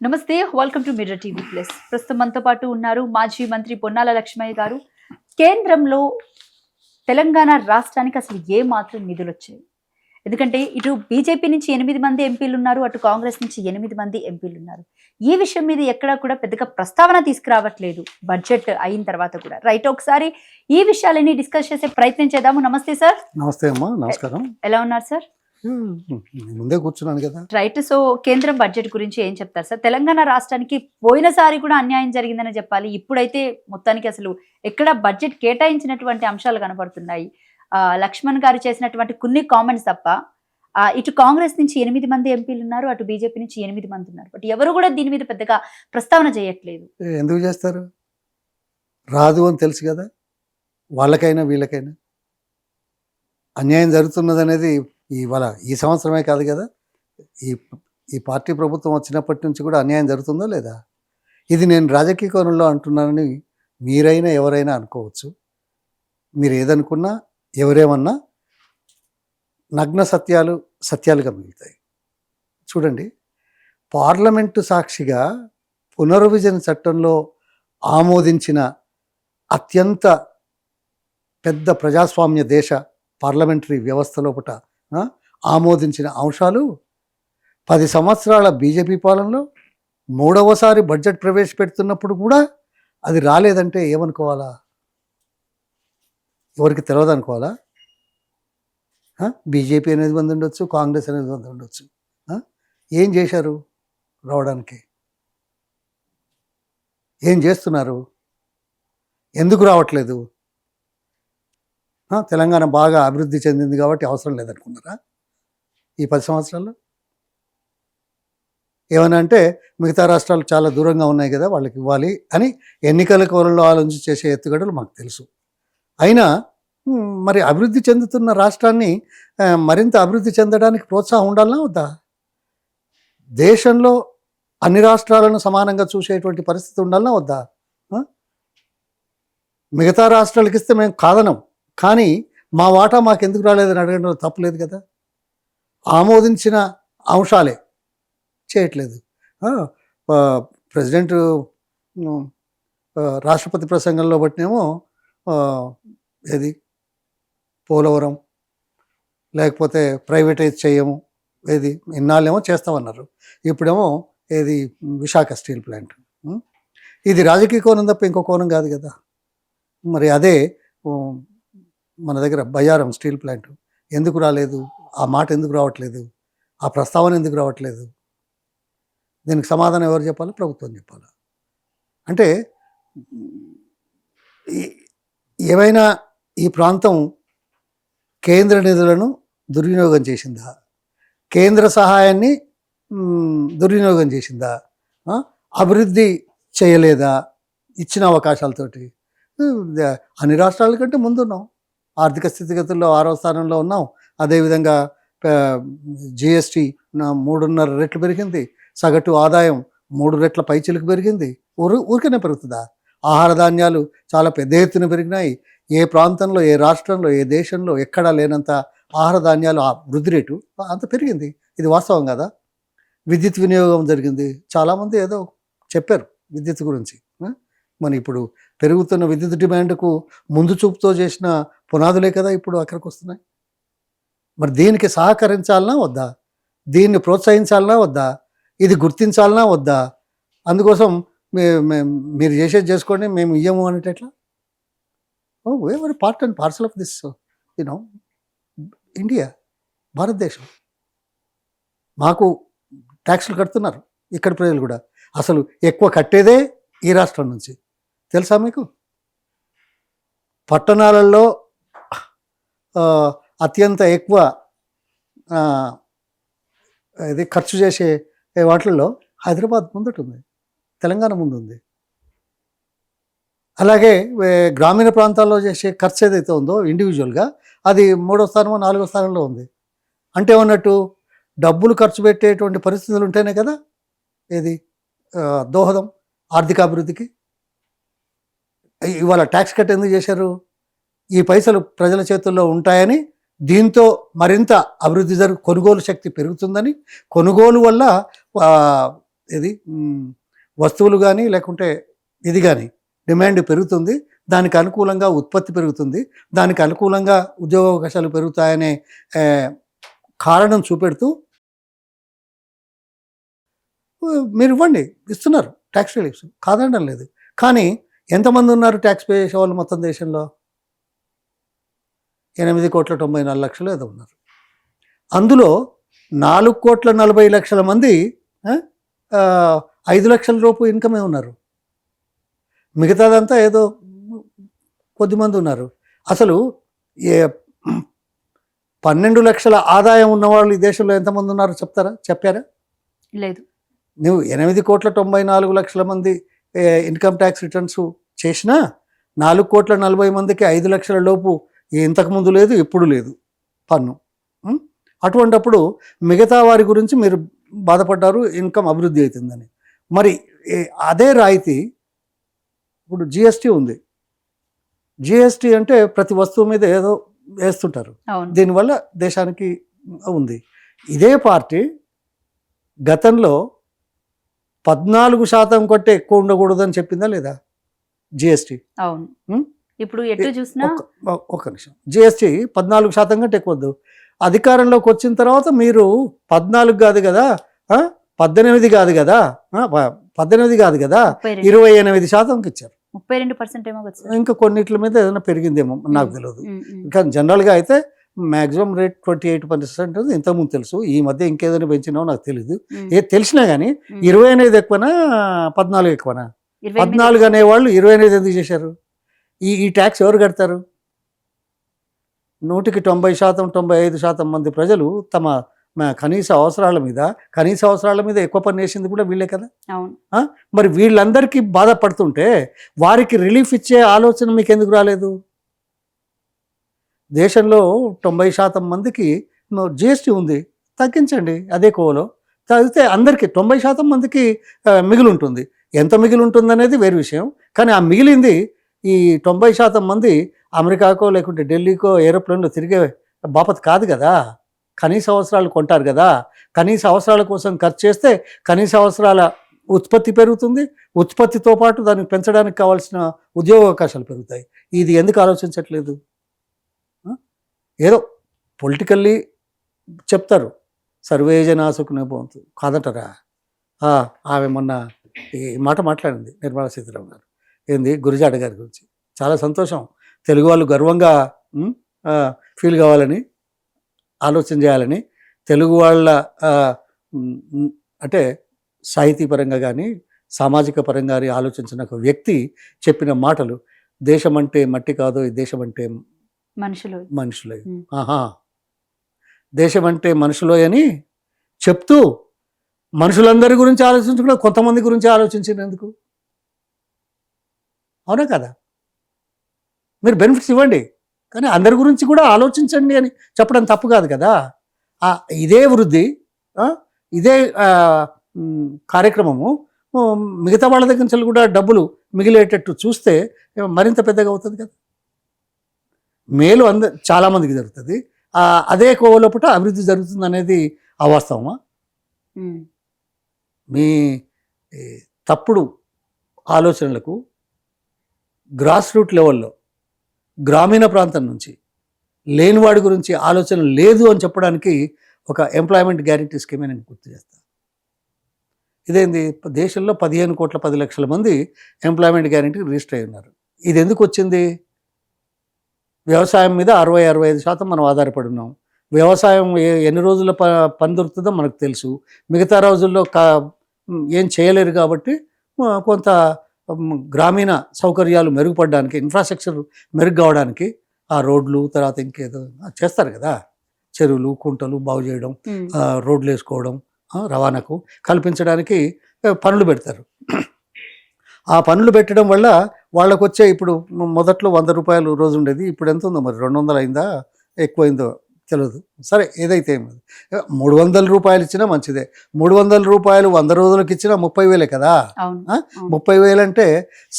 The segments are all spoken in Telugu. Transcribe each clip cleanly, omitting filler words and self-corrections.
నమస్తే, welcome to mirror TV plus. ప్రస్తుతం మనతో పాటు ఉన్నారు మాజీ మంత్రి పొన్నాల లక్ష్మయ్య గారు. కేంద్రంలో తెలంగాణ రాష్ట్రానికి అసలు ఏ మాత్రం నిధులు వచ్చాయి? ఎందుకంటే ఇటు బీజేపీ నుంచి 8 మంది ఎంపీలు ఉన్నారు, అటు కాంగ్రెస్ నుంచి 8 మంది ఎంపీలు ఉన్నారు. ఈ విషయం మీద ఎక్కడా కూడా పెద్దగా ప్రస్తావన తీసుకురావట్లేదు బడ్జెట్ అయిన తర్వాత కూడా. రైట్, ఒకసారి ఈ విషయాలని డిస్కస్ చేసే ప్రయత్నం చేద్దాము. నమస్తే సార్. నమస్తే అమ్మా. నమస్కారం. ఎలా ఉన్నారు సార్? ముందే కూర్చున్నాను కదా. రైట్. సో కేంద్రం బడ్జెట్ గురించి ఏం చెప్తారు సార్? తెలంగాణ రాష్ట్రానికి పోయినసారి కూడా అన్యాయం జరిగిందని చెప్పాలి. ఇప్పుడైతే మొత్తానికి అసలు ఎక్కడ బడ్జెట్ కేటాయించినటువంటి అంశాలు కనబడుతున్నాయి. లక్ష్మణ్ గారు చేసినటువంటి కొన్ని కామెంట్స్ తప్ప ఇటు కాంగ్రెస్ నుంచి 8 మంది ఎంపీలు ఉన్నారు, అటు బీజేపీ నుంచి 8 మంది ఉన్నారు. బట్ ఎవరు కూడా దీని మీద పెద్దగా ప్రస్తావన చేయట్లేదు. ఎందుకు చేస్తారు? రాదు అని తెలుసు కదా. వాళ్ళకైనా వీళ్ళకైనా అన్యాయం జరుగుతున్నది అనేది ఇవాళ ఈ సంవత్సరమే కాదు కదా. ఈ ఈ పార్టీ ప్రభుత్వం వచ్చినప్పటి నుంచి కూడా అన్యాయం జరుగుతుందా లేదా? ఇది నేను రాజకీయ కోణంలో అంటున్నానని మీరైనా ఎవరైనా అనుకోవచ్చు. మీరు ఏదనుకున్నా ఎవరేమన్నా నగ్న సత్యాలు సత్యాలుగా మిగులుతాయి. చూడండి, పార్లమెంటు సాక్షిగా పునర్విభజన చట్టంలో ఆమోదించిన అత్యంత పెద్ద ప్రజాస్వామ్య దేశ పార్లమెంటరీ వ్యవస్థ లోపట ఆమోదించిన అంశాలు 10 సంవత్సరాల బీజేపీ పాలనలో 3వసారి బడ్జెట్ ప్రవేశపెడుతున్నప్పుడు కూడా అది రాలేదంటే ఏమనుకోవాలా? ఎవరికి తెలియదు అనుకోవాలా? బీజేపీ అనేది మంది ఉండొచ్చు, కాంగ్రెస్ అనేది మంది ఉండొచ్చు. ఏం చేశారు రావడానికి? ఏం చేస్తున్నారు? ఎందుకు రావట్లేదు? తెలంగాణ బాగా అభివృద్ధి చెందింది కాబట్టి అవసరం లేదనుకున్నారా ఈ 10 సంవత్సరాల్లో? ఏమన్నా అంటే మిగతా రాష్ట్రాలు చాలా దూరంగా ఉన్నాయి కదా, వాళ్ళకి ఇవ్వాలి అని ఎన్నికల కోణంలో ఆలోచించి చేసే ఎత్తుగడలు మాకు తెలుసు. అయినా మరి అభివృద్ధి చెందుతున్న రాష్ట్రాన్ని మరింత అభివృద్ధి చెందడానికి ప్రోత్సాహం ఉండాలన్నా వద్దా? దేశంలో అన్ని రాష్ట్రాలను సమానంగా చూసేటువంటి పరిస్థితి ఉండాలన్నా వద్దా? మిగతా రాష్ట్రాలకు ఇస్తే మేము కాదనం, కానీ మా వాటా మాకు ఎందుకు రాలేదని అడగడంలో తప్పులేదు కదా. ఆమోదించిన అంశాలే చేయట్లేదు. ప్రెసిడెంట్ రాష్ట్రపతి ప్రసంగంలో బట్టినేమో ఏది పోలవరం లేకపోతే ప్రైవేటైజ్ చేయము, ఏది ఇన్నాళ్ళేమో చేస్తామన్నారు, ఇప్పుడేమో ఏది విశాఖ స్టీల్ ప్లాంట్. ఇది రాజకీయ కోణం తప్ప ఇంకో కోణం కాదు కదా. మరి అదే మన దగ్గర బయ్యారం స్టీల్ ప్లాంట్ ఎందుకు రాలేదు? ఆ మాట ఎందుకు రావట్లేదు? ఆ ప్రస్తావన ఎందుకు రావట్లేదు? దీనికి సమాధానం ఎవరు చెప్పాలి? ప్రభుత్వం చెప్పాలి. అంటే ఏమైనా ఈ ప్రాంతం కేంద్ర నిధులను దుర్వినియోగం చేసిందా? కేంద్ర సహాయాన్ని దుర్వినియోగం చేసిందా? అభివృద్ధి చేయలేదా? ఇచ్చిన అవకాశాలతోటి అన్ని రాష్ట్రాల కంటే ముందున్నాం. ఆర్థిక స్థితిగతుల్లో 6వ స్థానంలో ఉన్నాం. అదేవిధంగా జిఎస్టీ 3.5 రెట్లు పెరిగింది. సగటు ఆదాయం 3 రెట్ల పైచిలకు పెరిగింది. ఊరికనే పెరుగుతుందా? ఆహార ధాన్యాలు చాలా పెద్ద ఎత్తున పెరిగినాయి. ఏ ప్రాంతంలో, ఏ రాష్ట్రంలో, ఏ దేశంలో ఎక్కడా లేనంత ఆహార ధాన్యాలు వృద్ధి రేటు అంత పెరిగింది. ఇది వాస్తవం కదా. విద్యుత్ వినియోగం జరిగింది. చాలామంది ఏదో చెప్పారు విద్యుత్ గురించి. మరి ఇప్పుడు పెరుగుతున్న విద్యుత్ డిమాండ్కు ముందు చూపుతో చేసిన పునాదులే కదా ఇప్పుడు అక్కడికి వస్తున్నాయి. మరి దీనికి సహకరించాలన్నా వద్దా? దీన్ని ప్రోత్సహించాలన్నా వద్దా? ఇది గుర్తించాలన్నా వద్దా? అందుకోసం మీరు చేసేది చేసుకోండి, మేము ఇయ్యము అనేటట్లా. ఎవరి part and parcel of this India, భారతదేశం. మాకు ట్యాక్సులు కడుతున్నారు ఇక్కడ ప్రజలు కూడా. అసలు ఎక్కువ కట్టేదే ఈ రాష్ట్రం నుంచి, తెలుసా మీకు? పట్టణాలలో అత్యంత ఎక్కువ ఇది ఖర్చు చేసే వాటిల్లో హైదరాబాద్ ముందటుంది, తెలంగాణ ముందుంది. అలాగే గ్రామీణ ప్రాంతాల్లో చేసే ఖర్చు ఏదైతే ఉందో ఇండివిజువల్గా అది 3వ స్థానమో 4వ స్థానంలో ఉంది. అంటే ఉన్నట్టు డబ్బులు ఖర్చు పెట్టేటువంటి పరిస్థితులు ఉంటేనే కదా ఏది దోహదం ఆర్థిక అభివృద్ధికి. ఇవాళ ట్యాక్స్ కట్ ఎందుకు చేశారు? ఈ పైసలు ప్రజల చేతుల్లో ఉంటాయని, దీంతో మరింత అభివృద్ధి కొనుగోలు శక్తి పెరుగుతుందని, కొనుగోలు వల్ల ఇది వస్తువులు కానీ లేకుంటే ఇది కానీ డిమాండ్ పెరుగుతుంది, దానికి అనుకూలంగా ఉత్పత్తి పెరుగుతుంది, దానికి అనుకూలంగా ఉద్యోగ అవకాశాలు పెరుగుతాయనే కారణం చూపెడుతూ మీరు ఇవ్వండి, ఇస్తున్నారు ట్యాక్స్ రిలీఫ్స్, కాదనడం లేదు. కానీ ఎంతమంది ఉన్నారు ట్యాక్స్ పే చేసేవాళ్ళు మొత్తం దేశంలో? 8,94,00,000 ఏదో ఉన్నారు. అందులో 4,40,00,000 మంది 5 లక్షల రూపు ఇన్కమే ఉన్నారు. మిగతాదంతా ఏదో కొద్దిమంది ఉన్నారు. అసలు 12 లక్షల ఆదాయం ఉన్నవాళ్ళు ఈ దేశంలో ఎంతమంది ఉన్నారు చెప్పారా? లేదు. నువ్వు 8,94,00,000 మంది ఇన్కమ్ ట్యాక్స్ రిటర్న్స్ చేసినా 4,40,00,000 మందికి 5 లక్షల లోపు ఇంతకుముందు లేదు, ఎప్పుడు లేదు పన్ను. అటువంటప్పుడు మిగతా వారి గురించి మీరు బాధపడ్డారు ఇన్కమ్ అభివృద్ధి అవుతుందని. మరి అదే రాయితీ ఇప్పుడు జిఎస్టీ ఉంది. జిఎస్టీ అంటే ప్రతి వస్తువు మీద ఏదో వేస్తుంటారు, దీనివల్ల దేశానికి ఉంది. ఇదే పార్టీ గతంలో 14% కంటే ఎక్కువ ఉండకూడదని చెప్పిందా లేదా జిఎస్టీ? అవును. ఇప్పుడు ఎటు చూసినా ఒక నిమిషం, జిఎస్టీ 14% కంటే ఎక్కువ వద్దు. అధికారంలోకి వచ్చిన తర్వాత మీరు 14 కాదు కదా, 18 కాదు కదా, 18 కాదు కదా, 28%కి ఇచ్చారు. 32% ఏమో వచ్చింది. ఇంకా కొన్నిట్ల మీద ఏదైనా పెరిగిందేమో నాకు తెలియదు. ఇంకా జనరల్గా అయితే మ్యాక్సిమం రేట్ 28% ఇంతకుముందు తెలుసు. ఈ మధ్య ఇంకేదైనా పెంచినావో నాకు తెలియదు. తెలిసినా కానీ 28 ఎక్కువనా 14 ఎక్కువనా? 14 అనేవాళ్ళు 28 ఎందుకు చేశారు? ఈ ట్యాక్స్ ఎవరు కడతారు? 100కి 90%, 95% మంది ప్రజలు తమ కనీస అవసరాల మీద ఎక్కువ పని వేసింది కూడా వీళ్ళే కదా. మరి వీళ్ళందరికీ బాధపడుతుంటే వారికి రిలీఫ్ ఇచ్చే ఆలోచన మీకు ఎందుకు రాలేదు? దేశంలో 90% మందికి జిఎస్టీ ఉంది, తగ్గించండి అదే కోవలో. తగ్గితే అందరికీ 90% మందికి మిగిలి ఉంటుంది. ఎంత మిగిలి ఉంటుంది అనేది వేరే విషయం. కానీ ఆ మిగిలింది ఈ 90% మంది అమెరికాకో లేకుంటే ఢిల్లీకో ఏరోప్లేన్లో తిరిగే బాపత్ కాదు కదా. కనీస అవసరాలు కొంటారు కదా. కనీస అవసరాల కోసం ఖర్చు చేస్తే కనీస అవసరాల ఉత్పత్తి పెరుగుతుంది. ఉత్పత్తితో పాటు దాన్ని పెంచడానికి కావాల్సిన ఉద్యోగ అవకాశాలు పెరుగుతాయి. ఇది ఎందుకు ఆలోచించట్లేదు? ఏదో పొలిటికల్లీ చెప్తారు, సర్వే జనా సుఖినో భవంతు, కాదంటారా? ఆమె మొన్న ఈ మాట మాట్లాడింది నిర్మలా సీతారామన్ గారు, ఏంది గురజాడ గారి గురించి. చాలా సంతోషం. తెలుగు వాళ్ళు గర్వంగా ఫీల్ కావాలని, ఆలోచన చేయాలని, తెలుగు వాళ్ళ అంటే సాహితీపరంగా కానీ సామాజిక పరంగా కానీ ఆలోచించిన ఒక వ్యక్తి చెప్పిన మాటలు, దేశం అంటే మట్టి కాదు, ఈ దేశం అంటే మనుషులే. దేశం అంటే మనుషులో అని చెప్తూ మనుషులందరి గురించి ఆలోచించకుండా కొంతమంది గురించి ఆలోచించినందుకు, అవునా కదా? మీరు బెనిఫిట్స్ ఇవ్వండి, కానీ అందరి గురించి కూడా ఆలోచించండి అని చెప్పడం తప్పు కాదు కదా. ఇదే వృద్ధి, ఇదే కార్యక్రమము మిగతా వాళ్ళ దగ్గర నుంచి కూడా డబ్బులు మిగిలేటట్టు చూస్తే మరింత పెద్దగా అవుతుంది కదా. మేలు చాలామందికి జరుగుతుంది, అదే కోవలోపట అభివృద్ధి జరుగుతుంది అనేది అవాస్తవమా? మీ తప్పుడు ఆలోచనలకు గ్రాస్ రూట్ లెవెల్లో గ్రామీణ ప్రాంతం నుంచి లేనివాడి గురించి ఆలోచన లేదు అని చెప్పడానికి ఒక ఎంప్లాయ్మెంట్ గ్యారంటీ స్కీమ్ నేను గుర్తు చేస్తాను. ఇదేంది, దేశంలో 15,10,00,000 మంది ఎంప్లాయ్మెంట్ గ్యారంటీ రిజిస్టర్ అయి ఉన్నారు. ఇది ఎందుకు వచ్చింది? వ్యవసాయం మీద 60-65% మనం ఆధారపడి ఉన్నాం. వ్యవసాయం ఎన్ని రోజుల పని దొరుకుతుందో మనకు తెలుసు. మిగతా రోజుల్లో ఏం చేయలేరు కాబట్టి కొంత గ్రామీణ సౌకర్యాలు మెరుగుపడడానికి, ఇన్ఫ్రాస్ట్రక్చర్ మెరుగు కావడానికి ఆ రోడ్లు, తర్వాత ఇంకేదో చేస్తారు కదా, చెరువులు కుంటలు బాగు చేయడం, రోడ్లు వేసుకోవడం, రవాణాకు కల్పించడానికి పనులు పెడతారు. ఆ పనులు పెట్టడం వల్ల వాళ్ళకు వచ్చే, ఇప్పుడు మొదట్లో 100 రూపాయలు రోజు ఉండేది, ఇప్పుడు ఎంత ఉందో మరి 200 అయిందా ఎక్కువైందో తెలియదు. సరే ఏదైతే 300 రూపాయలు ఇచ్చినా మంచిదే. 300 రూపాయలు 100 రోజులకు ఇచ్చినా 30,000 కదా. 30,000 అంటే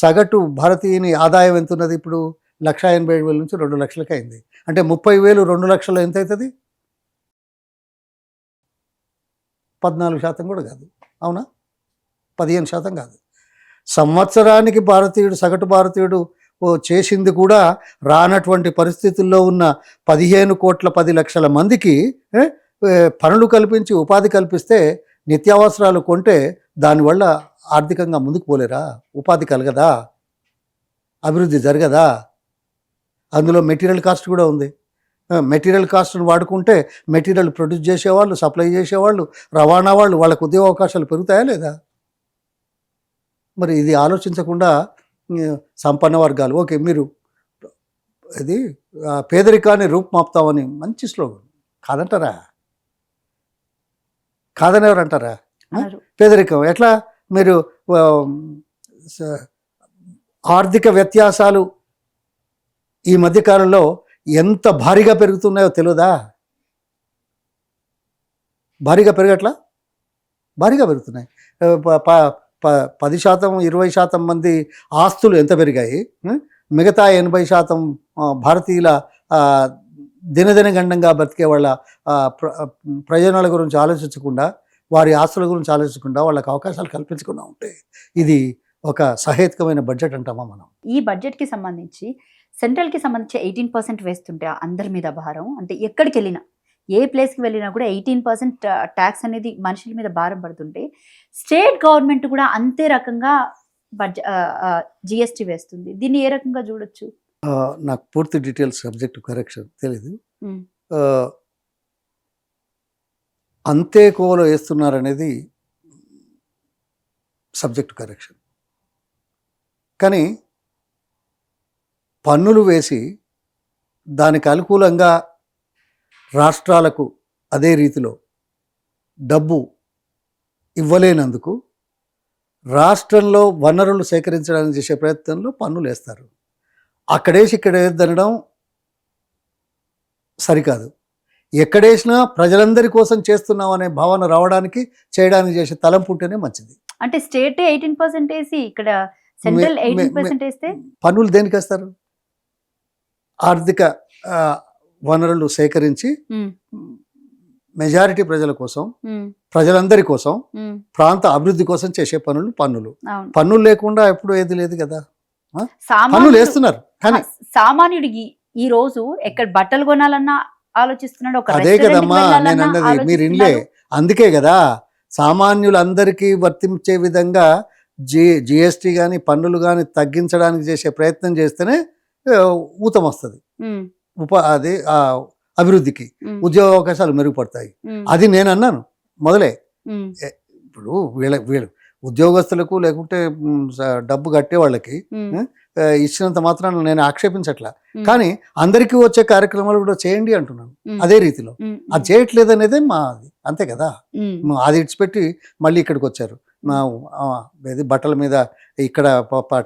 సగటు భారతీయుని ఆదాయం ఎంత ఉన్నది ఇప్పుడు? 1,87,000 నుంచి 2 లక్షలకి అయింది. అంటే 30,000 2 లక్షలు ఎంత అవుతుంది? 14% కూడా కాదు, అవునా? 15% కాదు. సంవత్సరానికి సగటు భారతీయుడు చేసింది కూడా రానటువంటి పరిస్థితుల్లో ఉన్న 15,10,00,000 మందికి పనులు కల్పించి ఉపాధి కల్పిస్తే నిత్యావసరాలు కొంటే దానివల్ల ఆర్థికంగా ముందుకు పోలేరా? ఉపాధి కలగదా? అభివృద్ధి జరగదా? అందులో మెటీరియల్ కాస్ట్ కూడా ఉంది. మెటీరియల్ కాస్ట్ను వాడుకుంటే మెటీరియల్ ప్రొడ్యూస్ చేసేవాళ్ళు, సప్లై చేసేవాళ్ళు, రవాణా వాళ్ళు, వాళ్ళకు ఉద్యోగ అవకాశాలు పెరుగుతాయా లేదా? మరి ఇది ఆలోచించకుండా సంపన్న వర్గాలు ఓకే మీరు ఇది పేదరికాన్ని రూపుమాపుతామని మంచి స్లోగన్ కాదంటారా? కాదని ఎవరు అంటారా? పేదరికం ఎట్లా మీరు ఆర్థిక వ్యత్యాసాలు ఈ మధ్యకాలంలో ఎంత భారీగా పెరుగుతున్నాయో తెలియదా? భారీగా పెరగట్లా? భారీగా పెరుగుతున్నాయి. 10%, 20% మంది ఆస్తులు ఎంత పెరిగాయి? మిగతా 80% భారతీయుల దినదినగండంగా బతికే వాళ్ళ ప్రయోజనాల గురించి ఆలోచించకుండా, వారి ఆస్తుల గురించి ఆలోచించకుండా, వాళ్ళకి అవకాశాలు కల్పించకుండా ఉంటే ఇది ఒక సహేతుకమైన బడ్జెట్ అంటామా మనం? ఈ బడ్జెట్కి సంబంధించి సెంట్రల్కి సంబంధించి 18% వేస్తుంటే అందరి మీద భారం, అంటే ఎక్కడికి వెళ్ళినా ఏ ప్లేస్కి వెళ్ళినా కూడా 18% ట్యాక్స్ అనేది మనుషుల మీద భారం పడుతుంటే స్టేట్ గవర్నమెంట్ కూడా అంతే రకంగా జిఎస్టీ వేస్తుంది. దీన్ని ఏ రకంగా చూడొచ్చు? నాకు పూర్తి డీటెయిల్స్ సబ్జెక్ట్ కరెక్షన్ తెలీదు. అంతే కోవలో వేస్తున్నారనేది సబ్జెక్ట్ కరెక్షన్. కానీ పన్నులు వేసి దానికి అనుకూలంగా రాష్ట్రాలకు అదే రీతిలో డబ్బు ఇవ్వలేనందుకు రాష్ట్రంలో వనరులు సేకరించడానికి చేసే ప్రయత్నంలో పన్నులు వేస్తారు. అక్కడేసి ఇక్కడ వేద్దనడం సరికాదు. ఎక్కడేసినా ప్రజలందరి కోసం చేస్తున్నాం అనే భావన రావడానికి చేయడానికి చేసే తలంపు ఉంటేనే మంచిది. అంటే స్టేట్ 18% వేసి ఇక్కడ సెంట్రల్ 18% వేస్తే పన్నులు దేనికి వేస్తారు? ఆర్థిక వనరులు సేకరించి మెజారిటీ ప్రజల కోసం, ప్రజలందరి కోసం, ప్రాంత అభివృద్ధి కోసం చేసే పన్నులు. పన్నులు లేకుండా ఎప్పుడు ఏది లేదు కదా. పన్నులు వేస్తున్నారు. కానీ సామాన్యుడు ఈ రోజు ఎక్కడ బట్టలు కొనాలన్నా ఆలోచిస్తున్నాడు. అదే కదమ్మా నేను అన్నది, మీరు ఇన్లే. అందుకే కదా సామాన్యులందరికీ వర్తించే విధంగా జిఎస్టీ కానీ పన్నులు కానీ తగ్గించడానికి చేసే ప్రయత్నం చేస్తేనే ఊతం వస్తుంది. అది అభివృద్ధికి, ఉద్యోగ అవకాశాలు మెరుగుపడతాయి. అది నేను అన్నాను మొదలే. ఇప్పుడు వీళ్ళు ఉద్యోగస్తులకు లేకుంటే డబ్బు కట్టే వాళ్ళకి ఇచ్చినంత మాత్రాన నేను ఆక్షేపించట్లా. కానీ అందరికీ వచ్చే కార్యక్రమాలు కూడా చేయండి అంటున్నాను. అదే రీతిలో అది చేయట్లేదు అనేది మాది, అంతే కదా. అది ఇడిచిపెట్టి మళ్ళీ ఇక్కడికి వచ్చారు. బట్టల మీద ఇక్కడ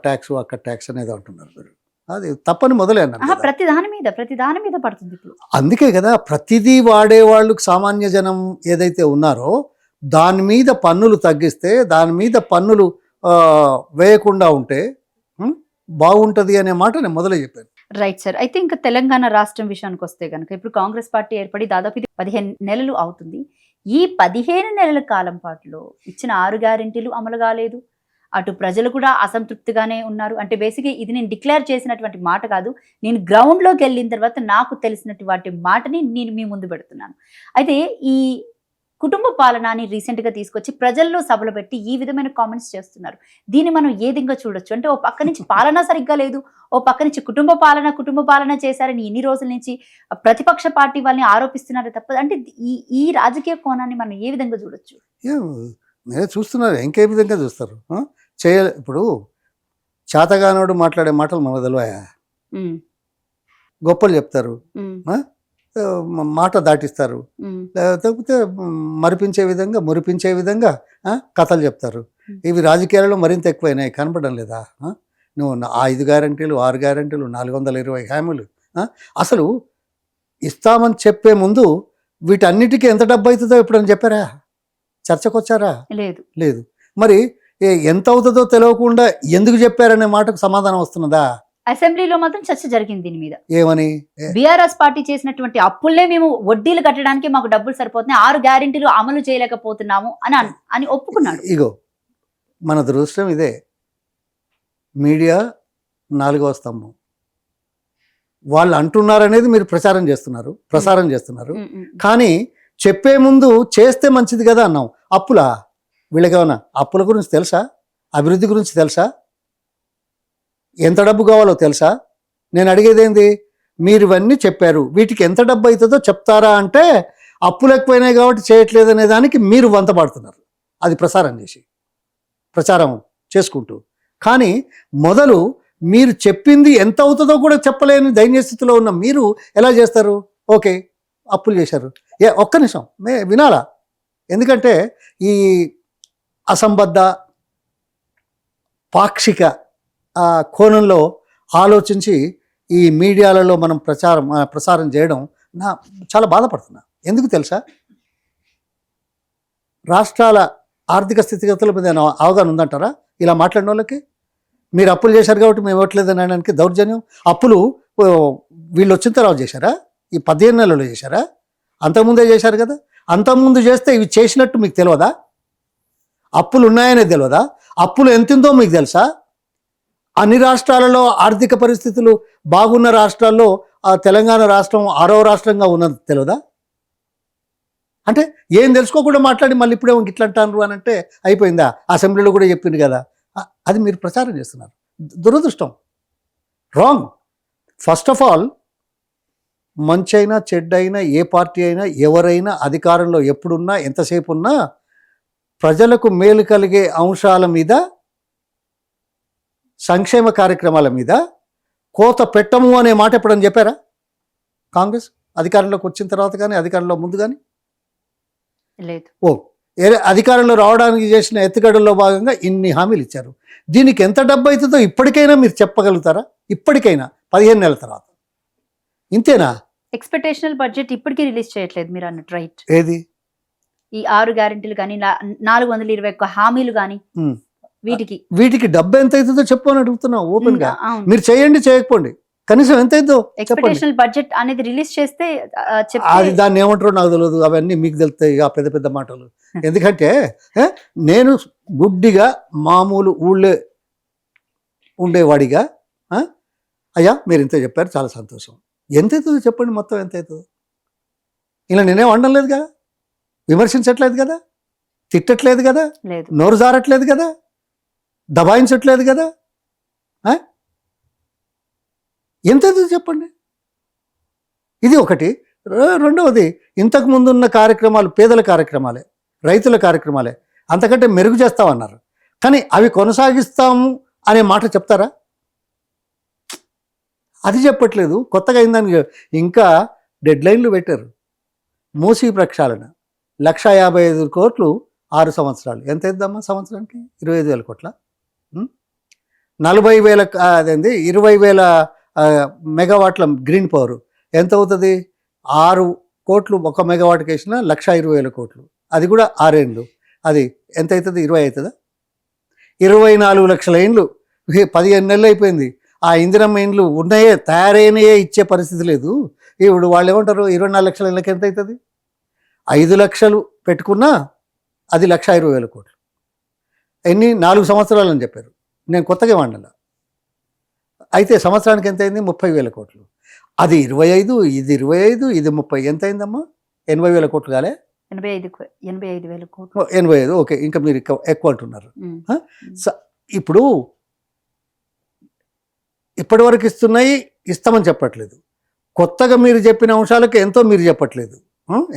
ట్యాక్స్ అక్కడ ట్యాక్స్ అనేది అంటున్నారు. అది తప్పని మొదలే అన్నాను. ప్రతి దాని మీద పడుతుంది. అందుకే కదా ప్రతిదీ వాడేవాళ్ళు సామాన్య జనం ఏదైతే ఉన్నారో దాని మీద పన్నులు తగ్గిస్తే, దాని మీద పన్నులు వేయకుండా ఉంటే బాగుంటది అనే మాట నేను మొదలే చెప్పాను. Right sir. అయితే ఇంకా తెలంగాణ రాష్ట్రం విషయానికి వస్తే కనుక ఇప్పుడు కాంగ్రెస్ పార్టీ ఏర్పడి దాదాపు 15 నెలలు అవుతుంది. ఈ 15 నెలల కాలం పాటులో ఇచ్చిన 6 గ్యారెంటీలు అమలు కాలేదు. అటు ప్రజలు కూడా అసంతృప్తిగానే ఉన్నారు. అంటే బేసిక్గా ఇది నేను డిక్లేర్ చేసినటువంటి మాట కాదు, నేను గ్రౌండ్లోకి వెళ్ళిన తర్వాత నాకు తెలిసినటువంటి మాటని నేను మీ ముందు పెడుతున్నాను. అయితే ఈ కుటుంబ పాలనని రీసెంట్గా తీసుకొచ్చి ప్రజల్లో సభలు పెట్టి ఈ విధమైన కామెంట్స్ చేస్తున్నారు. దీన్ని మనం ఏ విధంగా చూడొచ్చు? అంటే ఓ పక్క నుంచి పాలన సరిగ్గా లేదు, ఓ పక్క నుంచి కుటుంబ పాలన చేశారని ఇన్ని రోజుల నుంచి ప్రతిపక్ష పార్టీ వాళ్ళని ఆరోపిస్తున్నారు తప్ప, అంటే ఈ రాజకీయ కోణాన్ని మనం ఏ విధంగా చూడొచ్చు? మీరే చూస్తున్నారు, ఇంకే విధంగా చూస్తారు. ఇప్పుడు చేతగానోడు మాట్లాడే మాటలు మనకు తెలివాయా? గొప్పలు చెప్తారు, మాట దాటిస్తారు, లేకపోతే మురిపించే విధంగా కథలు చెప్తారు. ఇవి రాజకీయాలలో మరింత ఎక్కువైనాయి, కనపడడం లేదా? నువ్వు 5 గ్యారెంటీలు, 6 గ్యారెంటీలు, 420 హామీలు. అసలు ఇస్తామని చెప్పే ముందు వీటన్నిటికీ ఎంత డబ్బు అవుతుందో ఎప్పుడని చెప్పారా? చర్చకు వచ్చారా? లేదు. మరి ఎంత అవుతుందో తెలియకుండా ఎందుకు చెప్పారనే మాటకు సమాధానం వస్తున్నదా? అసెంబ్లీలో మాత్రం చర్చ జరిగింది దీని మీద. ఏమని? బీఆర్ఎస్ పార్టీ చేసినటువంటి అప్పులే మేము వడ్డీలు కట్టడానికి మాకు డబ్బులు సరిపోతున్నాయి, 6 గ్యారెంటీలు అమలు చేయలేకపోతున్నాము అని ఒప్పుకున్నాడు. ఇగో మన దురదృష్టం ఇదే, మీడియా 4వ స్తంభం. వాళ్ళు అంటున్నారనేది మీరు ప్రసారం చేస్తున్నారు. కానీ చెప్పే ముందు చేస్తే మంచిది కదా అన్నాం. అప్పులా? వీళ్ళకేమన్నా అప్పుల గురించి తెలుసా? అభివృద్ధి గురించి తెలుసా? ఎంత డబ్బు కావాలో తెలుసా? నేను అడిగేది ఏంది, మీరు ఇవన్నీ చెప్పారు, వీటికి ఎంత డబ్బు అవుతుందో చెప్తారా అంటే అప్పులు ఎక్కువైనాయి కాబట్టి చేయట్లేదు అనే దానికి మీరు వంతపాడుతున్నారు, అది ప్రచారం చేసుకుంటూ. కానీ మొదలు మీరు చెప్పింది ఎంత అవుతుందో కూడా చెప్పలేని దైన్యస్థితిలో ఉన్న మీరు ఎలా చేస్తారు? ఓకే, అప్పులు చేశారు. ఒక్క నిమిషం వినాలా, ఎందుకంటే ఈ అసంబద్ధ పాక్షిక కోణంలో ఆలోచించి ఈ మీడియాలలో మనం ప్రసారం చేయడం చాలా బాధపడుతున్నా. ఎందుకు తెలుసా? రాష్ట్రాల ఆర్థిక స్థితిగతుల మీద అవగాహన ఉందంటారా ఇలా మాట్లాడిన వాళ్ళకి? మీరు అప్పులు చేశారు కాబట్టి మేము ఇవ్వట్లేదని అనడానికి దౌర్జన్యం. అప్పులు వీళ్ళు వచ్చిన తర్వాత చేశారా? ఈ 15 నెలల్లో చేశారా? అంతకుముందే చేశారు కదా. అంతకుముందు చేస్తే ఇవి చేసినట్టు మీకు తెలియదా? అప్పులు ఉన్నాయనే తెలియదా? అప్పులు ఎంతుందో మీకు తెలుసా? అన్ని రాష్ట్రాలలో ఆర్థిక పరిస్థితులు బాగున్న రాష్ట్రాల్లో తెలంగాణ రాష్ట్రం 6వ రాష్ట్రంగా ఉన్నది తెలియదా? అంటే ఏం తెలుసుకోకుండా మాట్లాడి మళ్ళీ ఇప్పుడే ఇట్లా అంటారు అని అంటే అయిపోయిందా? అసెంబ్లీలో కూడా చెప్పింది కదా. అది మీరు ప్రచారం చేస్తున్నారు. దురదృష్టం, రాంగ్. ఫస్ట్ ఆఫ్ ఆల్, మంచైనా చెడ్డైనా ఏ పార్టీ అయినా ఎవరైనా అధికారంలో ఎప్పుడున్నా ఎంతసేపు ఉన్నా ప్రజలకు మేలు కలిగే అంశాల మీద, సంక్షేమ కార్యక్రమాల మీద కోత పెట్టము అనే మాట ఎప్పుడని చెప్పారా? కాంగ్రెస్ అధికారంలోకి వచ్చిన తర్వాత కానీ అధికారంలో ముందు కానీ లేదు. అధికారంలో రావడానికి చేసిన ఎత్తుగడల్లో భాగంగా ఇన్ని హామీలు ఇచ్చారు. దీనికి ఎంత డబ్బు అవుతుందో ఇప్పటికైనా మీరు చెప్పగలుగుతారా? ఇప్పటికైనా 15 నెలల తర్వాత ఇంతేనా? ఎక్స్పెక్టేషనల్ బడ్జెట్ ఇప్పటికీ రిలీజ్ చేయట్లేదు మీరు అన్నట్టు, రైట్? ఏది? ఈ 6 గ్యారెంటీలు కానీ 421 హామీలు కానీ వీటికి డబ్బు ఎంత అవుతుందో చెప్పు అని అడుగుతున్నావు ఓపెన్ గా. మీరు చేయండి, చేయకపోండి, కనీసం ఎంత అవుతుందో ఎక్స్పెక్టేషనల్ బడ్జెట్ అనేది రిలీజ్ చేస్తే అది దాన్ని ఏమంటారో నాకు తెలియదు. అవన్నీ మీకు తెలుస్తాయి ఆ పెద్ద పెద్ద మాటలు. ఎందుకంటే నేను గుడ్డిగా మామూలు ఊళ్ళో ఉండేవాడిగా అయ్యా మీరు ఇంత చెప్పారు, చాలా సంతోషం. ఎంత అవుతుందో చెప్పండి, మొత్తం ఎంత అవుతుందో. ఇలా నేనేం అనడం లేదు కదా, విమర్శించట్లేదు కదా, తిట్టట్లేదు కదా, నోరు జారట్లేదు కదా, దబాయించట్లేదు కదా. ఎంత అవుతుందో చెప్పండి. ఇది ఒకటి. రెండవది, ఇంతకు ముందున్న కార్యక్రమాలు పేదల కార్యక్రమాలే, రైతుల కార్యక్రమాలే, అంతకంటే మెరుగు చేస్తామన్నారు. కానీ అవి కొనసాగిస్తాము అనే మాట చెప్తారా? అది చెప్పట్లేదు. కొత్తగా అయిందని ఇంకా డెడ్ లైన్లు పెట్టారు. మూసీ ప్రక్షాళన 1,55,000 కోట్లు 6 సంవత్సరాలు. ఎంత అవుతుందమ్మా సంవత్సరానికి? 25,000 కోట్ల. 40,000 అదేంది 20,000 మెగావాట్ల గ్రీన్ పవర్ ఎంత అవుతుంది? 6 కోట్లు ఒక మెగావాట్కి వేసిన 1,20,000 కోట్లు. అది కూడా 6 ఏళ్ళు. అది ఎంత అవుతుంది? 20 అవుతుందా? 24 లక్షల ఇండ్లు 15 నెలలు అయిపోయింది. ఆ ఇందిరమ్మ ఇండ్లు ఉన్నాయే, తయారైనయే ఇచ్చే పరిస్థితి లేదు. ఇప్పుడు వాళ్ళు ఏమంటారు, 24 లక్షల ఇళ్ళకి ఎంత అవుతుంది? 5 లక్షలు పెట్టుకున్నా అది 1,20,000 కోట్లు. ఎన్ని? 4 సంవత్సరాలు అని చెప్పారు. నేను కొత్తగా వాడిన. అయితే సంవత్సరానికి ఎంత అయింది? 30,000 కోట్లు. అది 25, ఇది 25, ఇది 30. ఎంత అయిందమ్మా? 80,000 కోట్లు కాలే? 85,000 కోట్లు. 85. ఓకే, ఇంకా మీరు ఎక్కువ అంటున్నారు. ఇప్పుడు ఇప్పటి వరకు ఇస్తామని చెప్పట్లేదు. కొత్తగా మీరు చెప్పిన అంశాలకు ఎంతో మీరు చెప్పట్లేదు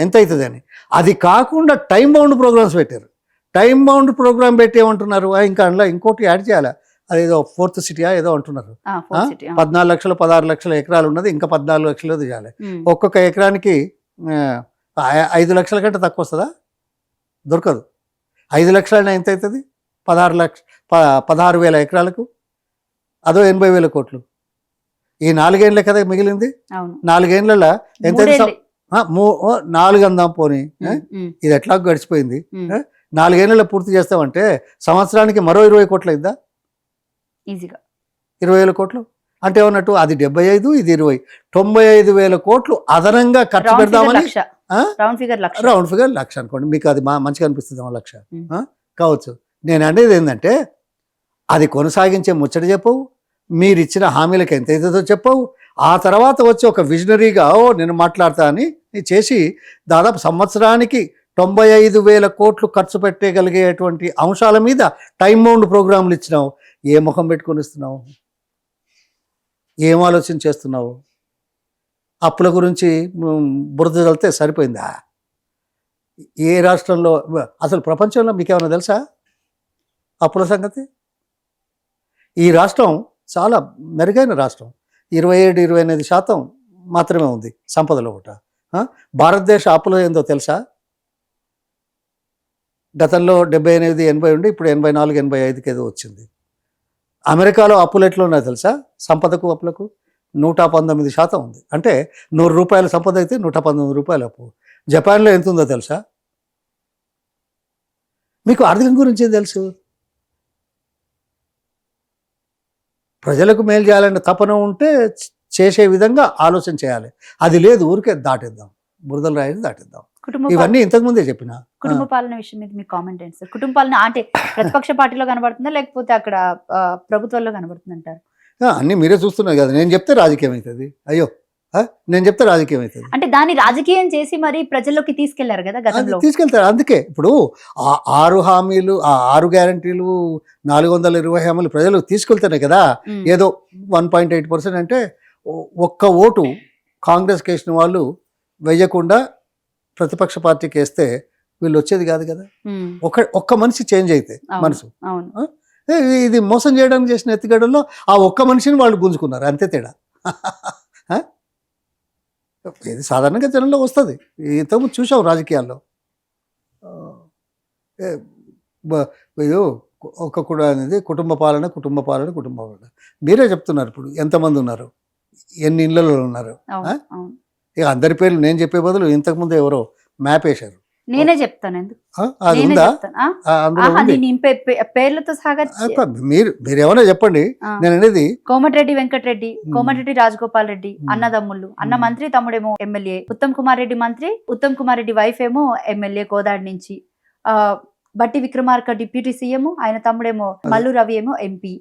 ఎంత అవుతుంది అని. అది కాకుండా టైం బౌండ్ ప్రోగ్రామ్స్ పెట్టారు. టైం బౌండ్ ప్రోగ్రామ్ పెట్టి ఏమంటున్నారు, ఇంకా అందులో ఇంకోటి యాడ్ చేయాలి. అదేదో 4th సిటీయా ఏదో అంటున్నారు. 14 లక్షలు 16 లక్షల ఎకరాలు ఉన్నది, ఇంకా 14 లక్షలు చేయాలి. ఒక్కొక్క ఎకరానికి 5 లక్షల కంటే తక్కువ వస్తుందా? దొరకదు. 5 లక్షలైనా ఎంత అవుతుంది? 16,000 ఎకరాలకు అదో 80,000 కోట్లు. ఈ 4 ఏళ్ళే కదా మిగిలింది. 4 ఏళ్ళ ఎంత? 4 అందాం పోనీ, ఇది ఎట్లా గడిచిపోయింది. 4 ఏళ్ళలో పూర్తి చేస్తామంటే సంవత్సరానికి మరో 20 కోట్లు అయిద్దా? ఈజీగా 20,000 కోట్లు అంటే ఏమన్నట్టు? అది 75, ఇది 20, 95,000 కోట్లు అదనంగా ఖర్చు పెడదామని. రౌండ్ ఫిగర్ 1,00,000 అనుకోండి, మీకు అది మంచిగా అనిపిస్తుంది. 1,00,000 కావచ్చు. నేను అనేది ఏంటంటే అది కొనసాగించే ముచ్చట చెప్పవు, మీరు ఇచ్చిన హామీలకు ఎంత అవుతుందో చెప్పవు, ఆ తర్వాత వచ్చి ఒక విజనరీగా నేను మాట్లాడతా అని చేసి దాదాపు సంవత్సరానికి 95,000 కోట్లు ఖర్చు పెట్టగలిగేటువంటి అంశాల మీద టైం బౌండ్ ప్రోగ్రాంలు ఇచ్చినావు. ఏ ముఖం పెట్టుకొని ఇస్తున్నావు? ఏం ఆలోచన చేస్తున్నావు? అప్పుల గురించి బురద చల్లితే సరిపోయిందా? ఏ రాష్ట్రంలో అసలు ప్రపంచంలో మీకేమైనా తెలుసా అప్పుల సంగతి? ఈ రాష్ట్రం చాలా మెరుగైన రాష్ట్రం. 27-28% మాత్రమే ఉంది సంపదలో ఒకట. భారతదేశ అప్పులు ఏందో తెలుసా? గతంలో 78-80 ఉండి ఇప్పుడు 84-85కి ఏదో వచ్చింది. అమెరికాలో అప్పులు ఎట్లా ఉన్నాయో తెలుసా? సంపదకు అప్పులకు 119% ఉంది. అంటే 100 రూపాయల సంపద అయితే 119 రూపాయల అప్పు. జపాన్లో ఎంత ఉందో తెలుసా? మీకు ఆర్థికం గురించి ఏం తెలుసు? ప్రజలకు మేలు చేయాలనే తపన ఉంటే చేసే విధంగా ఆలోచన చేయాలి. అది లేదు, ఊరికే దాటిద్దాం, బురదలు రాయని దాటిద్దాం. ఇవన్నీ ఇంతకుముందే చెప్పిన. కుటుంబ పాలన విషయం మీద మీ కామెంట్ ఏంటి సార్? కుటుంబ పాలన అంటే ప్రతిపక్ష పార్టీలో కనబడుతుందా లేకపోతే అక్కడ ప్రభుత్వంలో కనబడుతుంది అంటారు? అన్నీ మీరే చూస్తున్నారు కదా. నేను చెప్తే రాజకీయం అవుతుంది. అయ్యో, నేను చెప్తే రాజకీయం అవుతుంది అంటే దాన్ని రాజకీయం చేసి మరి ప్రజల్లోకి తీసుకెళ్లారు కదా గతంలో. తీసుకెళ్తారు. అందుకే ఇప్పుడు ఆ 6 హామీలు, ఆ 6 గ్యారంటీలు, 420 హామీలు ప్రజలకు తీసుకెళ్తానే కదా. ఏదో 1.8% అంటే ఒక్క ఓటు కాంగ్రెస్కి వేసిన వాళ్ళు వేయకుండా ప్రతిపక్ష పార్టీకి వేస్తే వీళ్ళు వచ్చేది కాదు కదా. ఒక్క మనిషి చేంజ్ అయితే మనసు. ఇది మోసం చేయడానికి చేసిన ఎత్తుగడల్లో ఆ ఒక్క మనిషిని వాళ్ళు గుంజుకున్నారు, అంతే తేడా. ఇది సాధారణంగా జనంలో వస్తుంది. ఇంతకుముందు చూసాం రాజకీయాల్లో. ఒక కూడా అనేది కుటుంబ పాలన. మీరే చెప్తున్నారు ఇప్పుడు ఎంతమంది ఉన్నారు, ఎన్ని ఇళ్లలో ఉన్నారు. ఇక అందరి పేర్లు నేను చెప్పే బదులు ఇంతకుముందు ఎవరో మ్యాప్ వేశారు. నేనే చెప్తాను ఎందుకు. అది ఉందా? పేర్లతో సహా మీరు ఏమైనా చెప్పండి. నేను అనేది కోమటిరెడ్డి వెంకటరెడ్డి, కోమటిరెడ్డి రాజగోపాల్ రెడ్డి అన్నదమ్ముళ్ళు. అన్న మంత్రి, తమ్ముడేమో ఎమ్మెల్యే. ఉత్తమ్ కుమార్ రెడ్డి మంత్రి, ఉత్తమ్ కుమార్ రెడ్డి వైఫ్ ఏమో ఎమ్మెల్యే కోదాడి నుంచి. బట్టి విక్రమార్క డిప్యూటీ సీఎం, ఆయన తమ్ముడేమో మల్లు రవి ఏమో ఎంపీ.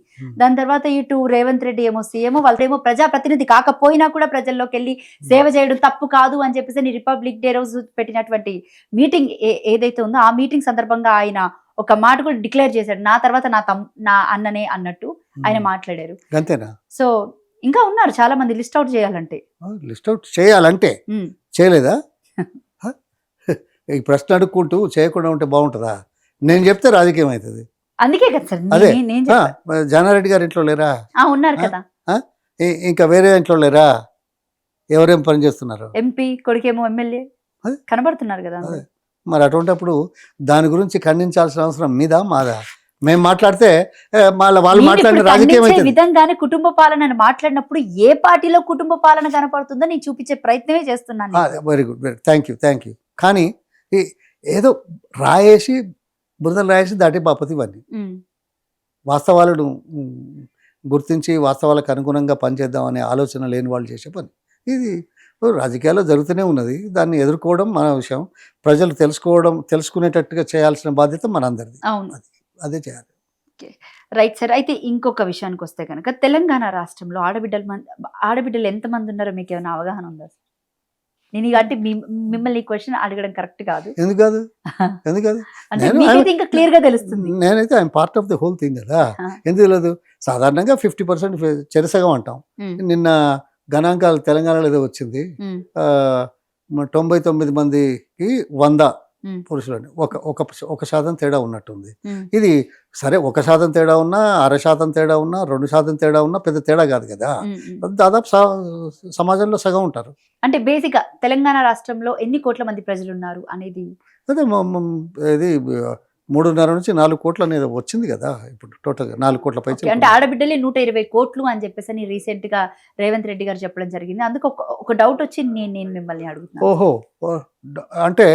దాని తర్వాత ఇటు రేవంత్ రెడ్డి ఏమో సీఎం. వాళ్ళేమో ప్రజాప్రతినిధి కాకపోయినా కూడా ప్రజల్లోకి వెళ్ళి సేవ చేయడం తప్పు కాదు అని చెప్పేసి రిపబ్లిక్ డే రోజు పెట్టినటువంటి మీటింగ్ ఏదైతే ఉందో ఆ మీటింగ్ సందర్భంగా ఆయన ఒక మాట కూడా డిక్లేర్ చేశాడు. నా తర్వాత నా అన్ననే అన్నట్టు ఆయన మాట్లాడారు. అంతేనా? సో ఇంకా ఉన్నారు చాలా మంది లిస్ట్ అవుట్ చేయాలంటే. చేయలేదా? ఈ ప్రశ్న అడుక్కుంటూ చేయకుండా ఉంటే బాగుంటుందా? నేను చెప్తే రాజకీయం అవుతుంది. అందుకే కదా సార్. అదే జానారెడ్డి గారి ఇంట్లో లేరా? ఉన్నారు కదా. ఇంకా వేరే ఇంట్లో లేరా? ఎవరేం పని చేస్తున్నారు? ఎంపీ కొడుకేమో ఎమ్మెల్యే కనబడుతున్నారు కదా. మరి అటువంటిప్పుడు దాని గురించి ఖండించాల్సిన అవసరం మీదా మాదా? మేము మాట్లాడితే వాళ్ళు మాట్లాడిన రాజకీయం అయితే విధంగానే కుటుంబ పాలన మాట్లాడినప్పుడు ఏ పార్టీలో కుటుంబ పాలన కనపడుతుందో నేను చూపించే ప్రయత్నమే చేస్తున్నాను. Very good, thank you. కానీ ఏదో రాయేసి బురదలు రాయేసి దాటి బాపతి ఇవన్నీ వాస్తవాలను గుర్తించి వాస్తవాలకు అనుగుణంగా పనిచేద్దాం అనే ఆలోచన లేని వాళ్ళు చేసే పని. ఇది రాజకీయాల్లో జరుగుతూనే ఉన్నది. దాన్ని ఎదుర్కోవడం మన విషయం. ప్రజలు తెలుసుకునేటట్టుగా చేయాల్సిన బాధ్యత మనందరిది. అదే చేయాలి. Right sir. అయితే ఇంకొక విషయానికి వస్తే కనుక తెలంగాణ రాష్ట్రంలో ఆడబిడ్డలు ఎంతమంది ఉన్నారో మీకు ఏమైనా అవగాహన ఉందా? నేను అంటే మిమ్మల్ని ఈ క్వశ్చన్ అడగడం కరెక్ట్ కాదు. ఎందుకు కాదు? అంటే ఇంకా క్లియర్ గా తెలుస్తుంది. నేనైతే I'm part of the whole thing కదా. ఎందుకు లేదు? సాధారణంగా 50% చెరసగం అంటాం. నిన్న గణాంకాలు తెలంగాణలో ఏదో వచ్చింది, 99 మందికి 100 పురుషులని 1% తేడా ఉన్నట్టుంది. ఇది సరే, 1% తేడా ఉన్నా, 0.5% తేడా ఉన్నా, 2% తేడా ఉన్నా పెద్ద తేడా కాదు కదా. దాదాపు సమాజంలో సగం ఉంటారు. అంటే బేసిక్ గా తెలంగాణ రాష్ట్రంలో ఎన్ని కోట్ల మంది ప్రజలు ఉన్నారు అనేది అదే ఇది 3.5 నుంచి 4 కోట్లు అనేది వచ్చింది కదా. ఇప్పుడు టోటల్ 4 కోట్ల పై. అంటే ఆడబిడ్డలే 120 కోట్లు అని చెప్పేసి రీసెంట్ గా రేవంత్ రెడ్డి గారు చెప్పడం జరిగింది. అందుకు ఒక డౌట్ వచ్చి నేను మిమ్మల్ని అడుగుతున్నాను. ఓహో, అంటే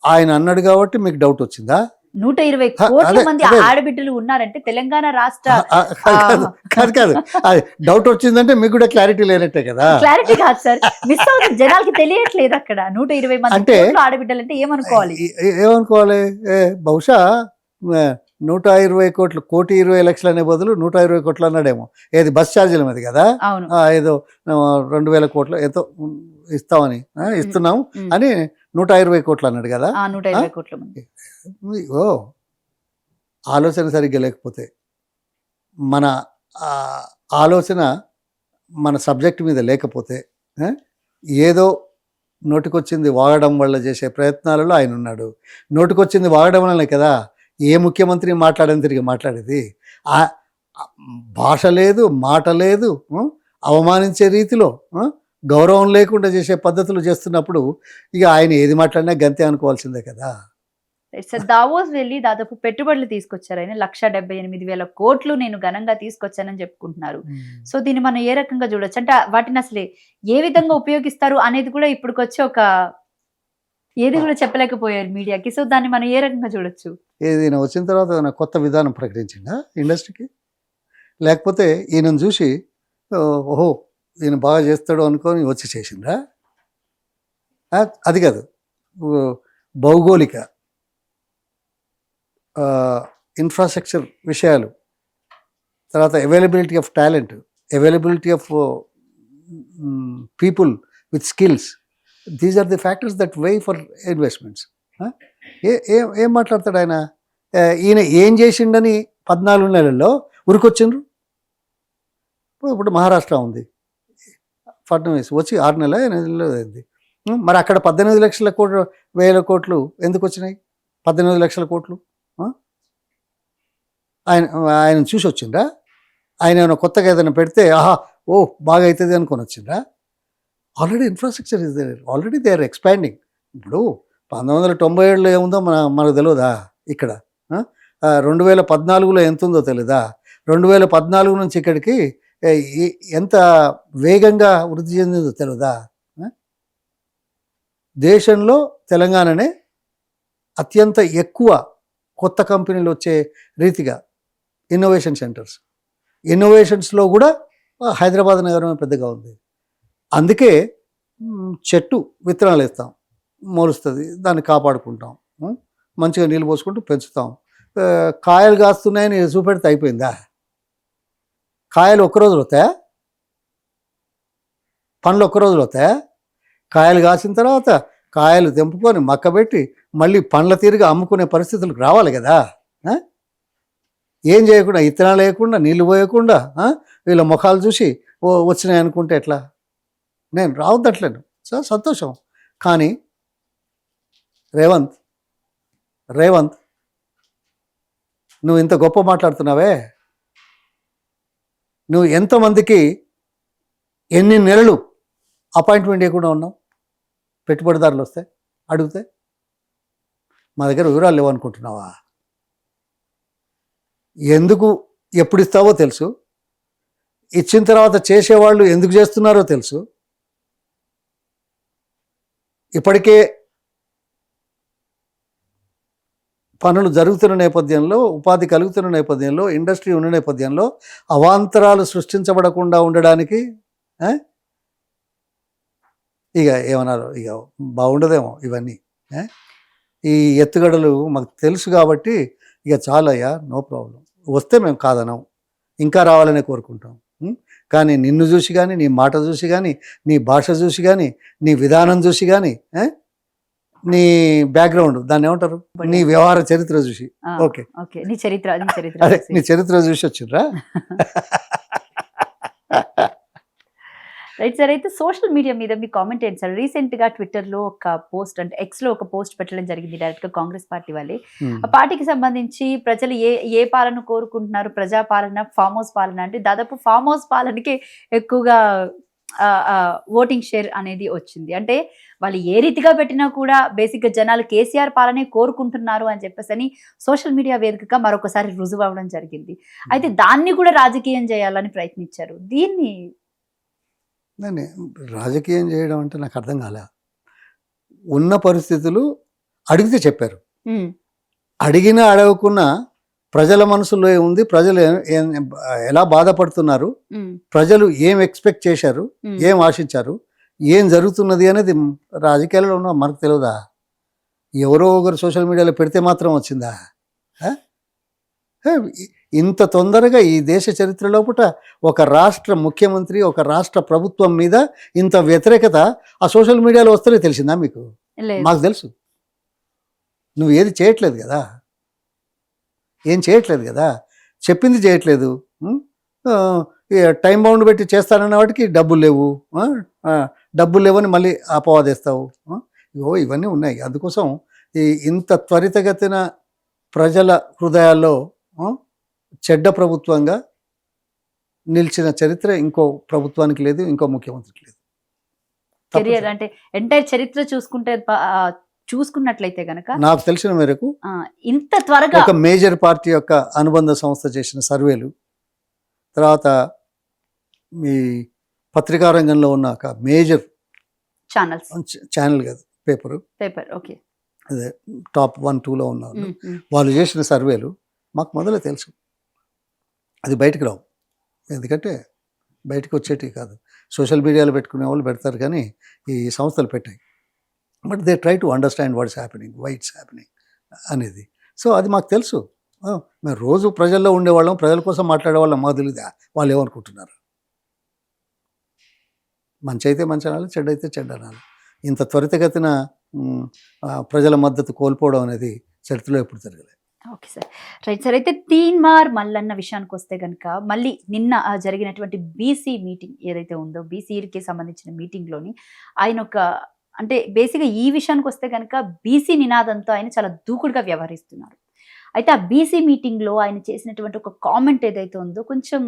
ఆయన అన్నాడు కాబట్టి మీకు డౌట్ వచ్చిందా? 120 కోట్ల మంది ఆడబిడ్డలు ఉన్నారంటే తెలంగాణ రాష్ట్ర కాదు. డౌట్ వచ్చిందంటే మీకు కూడా క్లారిటీ లేనట్టే కదా. క్లారిటీ కాదు సార్, మిస్ అవుతుంది, జనాలకి తెలియట్లేదు. అక్కడ 120 మంది ఆడబిడ్డలు అంటే ఏమనుకోవాలి? బహుశా 120 కోట్లు, 1,20,00,000 అనే బదులు 120 కోట్లు అన్నాడేమో. ఏది బస్ ఛార్జీల మీద కదా, అవును. ఏదో 2,000 కోట్లు ఎంతో ఇస్తామని, ఇస్తున్నాము అని 120 కోట్లు అన్నాడు కదా. 120 కోట్ల మంది. ఓ ఆలోచన సరిగ్గా లేకపోతే, మన ఆలోచన మన సబ్జెక్ట్ మీద లేకపోతే, ఏదో నోటికొచ్చింది వాగడం వల్ల చేసే ప్రయత్నాలలో ఆయన ఉన్నాడు. నోటికొచ్చింది వాగడం వల్లనే కదా ఏ ముఖ్యమంత్రి మాట్లాడని తిరిగి మాట్లాడేది. భాష లేదు, మాట లేదు, అవమానించే రీతిలో గౌరవం లేకుండా చేసే పద్ధతులు చేస్తున్నప్పుడు ఇక ఆయన ఏది మాట్లాడినా గంతే అనుకోవాల్సిందే కదా. సార్, దావోస్ వెళ్ళి దాదాపు పెట్టుబడులు తీసుకొచ్చారు. ఆయన 1,78,000 కోట్లు నేను ఘనంగా తీసుకొచ్చానని చెప్పుకుంటున్నారు. సో దీన్ని మనం ఏ రకంగా చూడొచ్చు? అంటే వాటిని అసలు ఏ విధంగా ఉపయోగిస్తారు అనేది కూడా ఇప్పుడుకొచ్చి ఏది కూడా చెప్పలేకపోయారు మీడియాకి. సో దాన్ని మనం ఏ రకంగా చూడొచ్చు? ఏదైనా వచ్చిన తర్వాత ఏదైనా కొత్త విధానం ప్రకటించిందా ఇండస్ట్రీకి? లేకపోతే ఈయనను చూసి ఓహో ఈయన బాగా చేస్తాడు అనుకొని వచ్చి చేసిందా? అది కాదు, భౌగోళిక ఇన్ఫ్రాస్ట్రక్చర్ విషయాలు, తర్వాత availability of talent, availability of people with skills, these are the factors that weigh for investments. ఏం మాట్లాడతాడు ఆయన? ఈయన ఏం చేసిండని 14 నెలల్లో ఉరికొచ్చిండ్రు. ఇప్పుడు మహారాష్ట్ర ఉంది, ఫడ్నవీస్ వచ్చి 6 నెలల 8 నెలలు అయింది. మరి అక్కడ 18,00,000 కోట్లు ఎందుకు వచ్చినాయి? 18,00,000 కోట్లు ఆయన చూసి వచ్చిండ్రా? ఆయన ఏమైనా కొత్తగా ఏదైనా పెడితే ఆహా ఓ బాగా అవుతుంది అనుకొని వచ్చిండ్రా? Already infrastructure is there, already they are expanding. ఇప్పుడు 1997లో ఏముందో మనకు తెలియదా? ఇక్కడ 2014లో ఎంత ఉందో తెలీదా? 2014 నుంచి ఇక్కడికి ఎంత వేగంగా వృద్ధి చెందిందో తెలియదా? దేశంలో తెలంగాణనే అత్యంత ఎక్కువ కొత్త కంపెనీలు వచ్చే రీతిగా ఇన్నోవేషన్ సెంటర్స్, ఇన్నోవేషన్స్లో కూడా హైదరాబాద్ నగరమే పెద్దగా ఉంది. అందుకే చెట్టు విత్తనాలు వేస్తాం, మొలుస్తుంది, దాన్ని కాపాడుకుంటాం, మంచిగా నీళ్ళు పోసుకుంటూ పెంచుతాం. కాయలు కాస్తున్నాయని చూపెడితే అయిపోయిందా? కాయలు ఒక్కరోజులు అవుతాయా? పండ్లు ఒక్కరోజులు అవుతాయా? కాయలు కాసిన తర్వాత కాయలు తెంపుకొని మక్కబెట్టి మళ్ళీ పండ్ల తీరుగా అమ్ముకునే పరిస్థితులకు రావాలి కదా. ఏం చేయకుండా, ఇత్తనాలు లేకుండా, నీళ్ళు పోయకుండా వీళ్ళ ముఖాలు చూసి వచ్చినాయి అనుకుంటే ఎట్లా? నేను రావద్దట్లేను, చాలా సంతోషం. కానీ రేవంత్ నువ్వు ఇంత గొప్ప మాట్లాడుతున్నావే, నువ్వు ఎంతమందికి ఎన్ని నెలలు అపాయింట్మెంట్ ఇవ్వకుండా ఉన్నావు? పెట్టుబడిదారులు వస్తే అడిగితే మా దగ్గర వివరాలు లేవనుకుంటున్నావా? ఎందుకు ఎప్పుడు ఇస్తావో తెలుసు, ఇచ్చిన తర్వాత చేసేవాళ్ళు ఎందుకు చేస్తున్నారో తెలుసు. ఇప్పటికే పనులు జరుగుతున్న నేపథ్యంలో, ఉపాధి కలుగుతున్న నేపథ్యంలో, ఇండస్ట్రీ ఉన్న నేపథ్యంలో అవాంతరాలు సృష్టించబడకుండా ఉండడానికి ఇక ఏమన్నారు, ఇక బాగుండదేమో ఇవన్నీ. ఈ ఎత్తుగడలు మాకు తెలుసు కాబట్టి ఇక చాలయ్యా, నో ప్రాబ్లం, వస్తే మేము కాదనం, ఇంకా రావాలనే కోరుకుంటాం. కానీ నిన్ను చూసి కానీ, నీ మాట చూసి కానీ, నీ భాష చూసి కానీ, నీ విధానం చూసి కానీ, నీ బ్యాక్గ్రౌండ్, దాన్ని ఏమంటారు, నీ వ్యవహార చరిత్ర చూసి, ఓకే నీ చరిత్ర అదే నీ చరిత్ర చూసి వచ్చిండ్రా? Right sir. అయితే సోషల్ మీడియా మీద మీ కామెంట్ ఏంటి సార్? రీసెంట్ గా ట్విట్టర్ లో ఒక పోస్ట్, అంటే ఎక్స్ లో ఒక పోస్ట్ పెట్టడం జరిగింది డైరెక్ట్ గా కాంగ్రెస్ పార్టీ వాళ్ళే. ఆ పార్టీకి సంబంధించి ప్రజలు ఏ పాలన కోరుకుంటున్నారు, ప్రజా పాలన, ఫామ్ హౌస్ పాలన, అంటే దాదాపు ఫామ్ హౌస్ పాలనకి ఎక్కువగా ఓటింగ్ షేర్ అనేది వచ్చింది. అంటే వాళ్ళు ఏ రీతిగా పెట్టినా కూడా బేసిక్ గా జనాలు కేసీఆర్ పాలనే కోరుకుంటున్నారు అని చెప్పేసి అని సోషల్ మీడియా వేదికగా మరొకసారి రుజువు అవ్వడం జరిగింది. అయితే దాన్ని కూడా రాజకీయం చేయాలని ప్రయత్నించారు. దీన్ని రాజకీయం చేయడం అంటే నాకు అర్థం కాలే. ఉన్న పరిస్థితులు అడిగితే చెప్పారు, అడిగినా అడగకున్నా ప్రజల మనసులో ఏముంది, ప్రజలు ఎలా బాధపడుతున్నారు, ప్రజలు ఏం ఎక్స్పెక్ట్ చేశారు, ఏం ఆశించారు, ఏం జరుగుతున్నది అనేది రాజకీయాలలో ఉన్న మనకు తెలియదా? ఎవరో ఒకరు సోషల్ మీడియాలో పెడితే మాత్రం వచ్చిందా? హే, ఇంత తొందరగా ఈ దేశ చరిత్ర లోపల ఒక రాష్ట్ర ముఖ్యమంత్రి ఒక రాష్ట్ర ప్రభుత్వం మీద ఇంత వ్యతిరేకత ఆ సోషల్ మీడియాలో వస్తేనే తెలిసిందా మీకు? లేదు. మాకు తెలుసు. నువ్వు ఏది చేయట్లేదు కదా, ఏం చేయట్లేదు కదా, చెప్పింది చేయట్లేదు. ఉం? ఆ, టైం బౌండ్ పెట్టి చేస్తానన్న వాటికి డబ్బులు లేవు, డబ్బులు లేవని మళ్ళీ అపవాదేస్తావు. ఇవన్నీ ఉన్నాయి. అందుకోసం ఇంత త్వరితగతిన ప్రజల హృదయాల్లో చెడ్డ ప్రభుత్వంగా నిలిచిన చరిత్ర ఇంకో ప్రభుత్వానికి లేదు, ఇంకో ముఖ్యమంత్రికి లేదు. కెరియర్ అంటే ఎంటైర్ చరిత్ర చూసుకున్నట్లయితే గనక నాకు తెలిసిన మేరకు ఇంత త్వరగా ఒక మేజర్ పార్టీ యొక్క అనుబంధ సంస్థ చేసిన సర్వేలు, తర్వాత మీ పత్రికా రంగంలో ఉన్న ఒక మేజర్ ఛానల్ కాదు పేపర్ ఓకే, అదే టాప్ 1-2లో ఉన్నారు, వాళ్ళు చేసిన సర్వేలు మాకు మొదలే తెలుసు. అది బయటకు రావు, ఎందుకంటే బయటకు వచ్చేటివి కాదు. సోషల్ మీడియాలో పెట్టుకునే వాళ్ళు పెడతారు కానీ ఈ సంస్థలు పెట్టాయి. But they try to understand what is happening, why it's happening అనేది. సో అది మాకు తెలుసు. మేము రోజు ప్రజల్లో ఉండేవాళ్ళం, ప్రజల కోసం మాట్లాడేవాళ్ళం. మాకు తెలియదు వాళ్ళు ఏమనుకుంటున్నారు. మంచి అయితే మంచి అనాలి, చెడ్డ అయితే చెడ్డ అనాలి. ఇంత త్వరితగతిన ప్రజల మద్దతు కోల్పోవడం అనేది చరిత్రలో ఎప్పుడు జరగలేదు. Okay sir, right sir. అయితే తీన్మార్ మల్లన్న విషయానికి వస్తే కనుక మళ్ళీ నిన్న జరిగినటువంటి బీసీ మీటింగ్ ఏదైతే ఉందో, బీసీకి సంబంధించిన మీటింగ్లోని ఆయన ఒక అంటే బేసిక్గా ఈ విషయానికి వస్తే కనుక బీసీ నినాదంతో ఆయన చాలా దూకుడుగా వ్యవహరిస్తున్నారు. అయితే ఆ బీసీ మీటింగ్లో ఆయన చేసినటువంటి ఒక కామెంట్ ఏదైతే ఉందో కొంచెం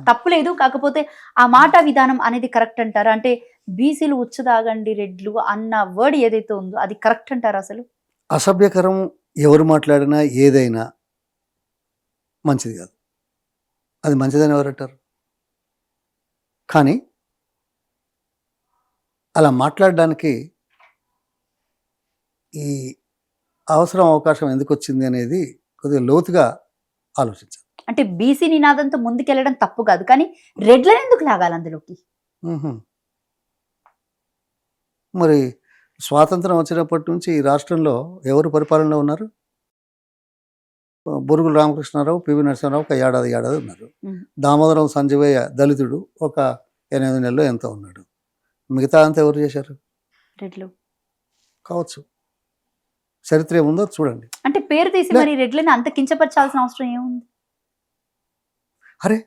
తప్పులేదు, కాకపోతే ఆ మాట విధానం అనేది కరెక్ట్ అంటారా? అంటే బీసీలు ఉచ్చదాగండి రెడ్లు అన్న వర్డ్ ఏదైతే ఉందో అది కరెక్ట్ అంటారా? అసలు అసభ్యకరం ఎవరు మాట్లాడినా ఏదైనా మంచిది కాదు. అది మంచిదని ఎవరంటారు? కానీ అలా మాట్లాడడానికి ఈ అవసరం అవకాశం ఎందుకు వచ్చింది అనేది కొద్దిగా లోతుగా ఆలోచించాలి. అంటే బీసీ నినాదంతో ముందుకెళ్ళడం తప్పు కాదు, కానీ రెడ్లను ఎందుకు లాగాలి అందులోకి? మరి స్వాతంత్రం వచ్చినప్పటి నుంచి ఈ రాష్ట్రంలో ఎవరు పరిపాలనలో ఉన్నారు? బొరుగుల రామకృష్ణారావు, పివి నరసింహారావు ఒక ఏడాది ఉన్నారు. దామోదరం సంజీవయ్య దళితుడు ఒక 8 నెలలు ఎంతో ఉన్నాడు. మిగతా అంతా ఎవరు చేశారు? రెడ్లు కావచ్చు. చరిత్ర ఏముందో చూడండి. అంటే పేరు తీసి మరి రెడ్లని అంత కించపరచాల్సిన అవసరం ఏముంది? అరే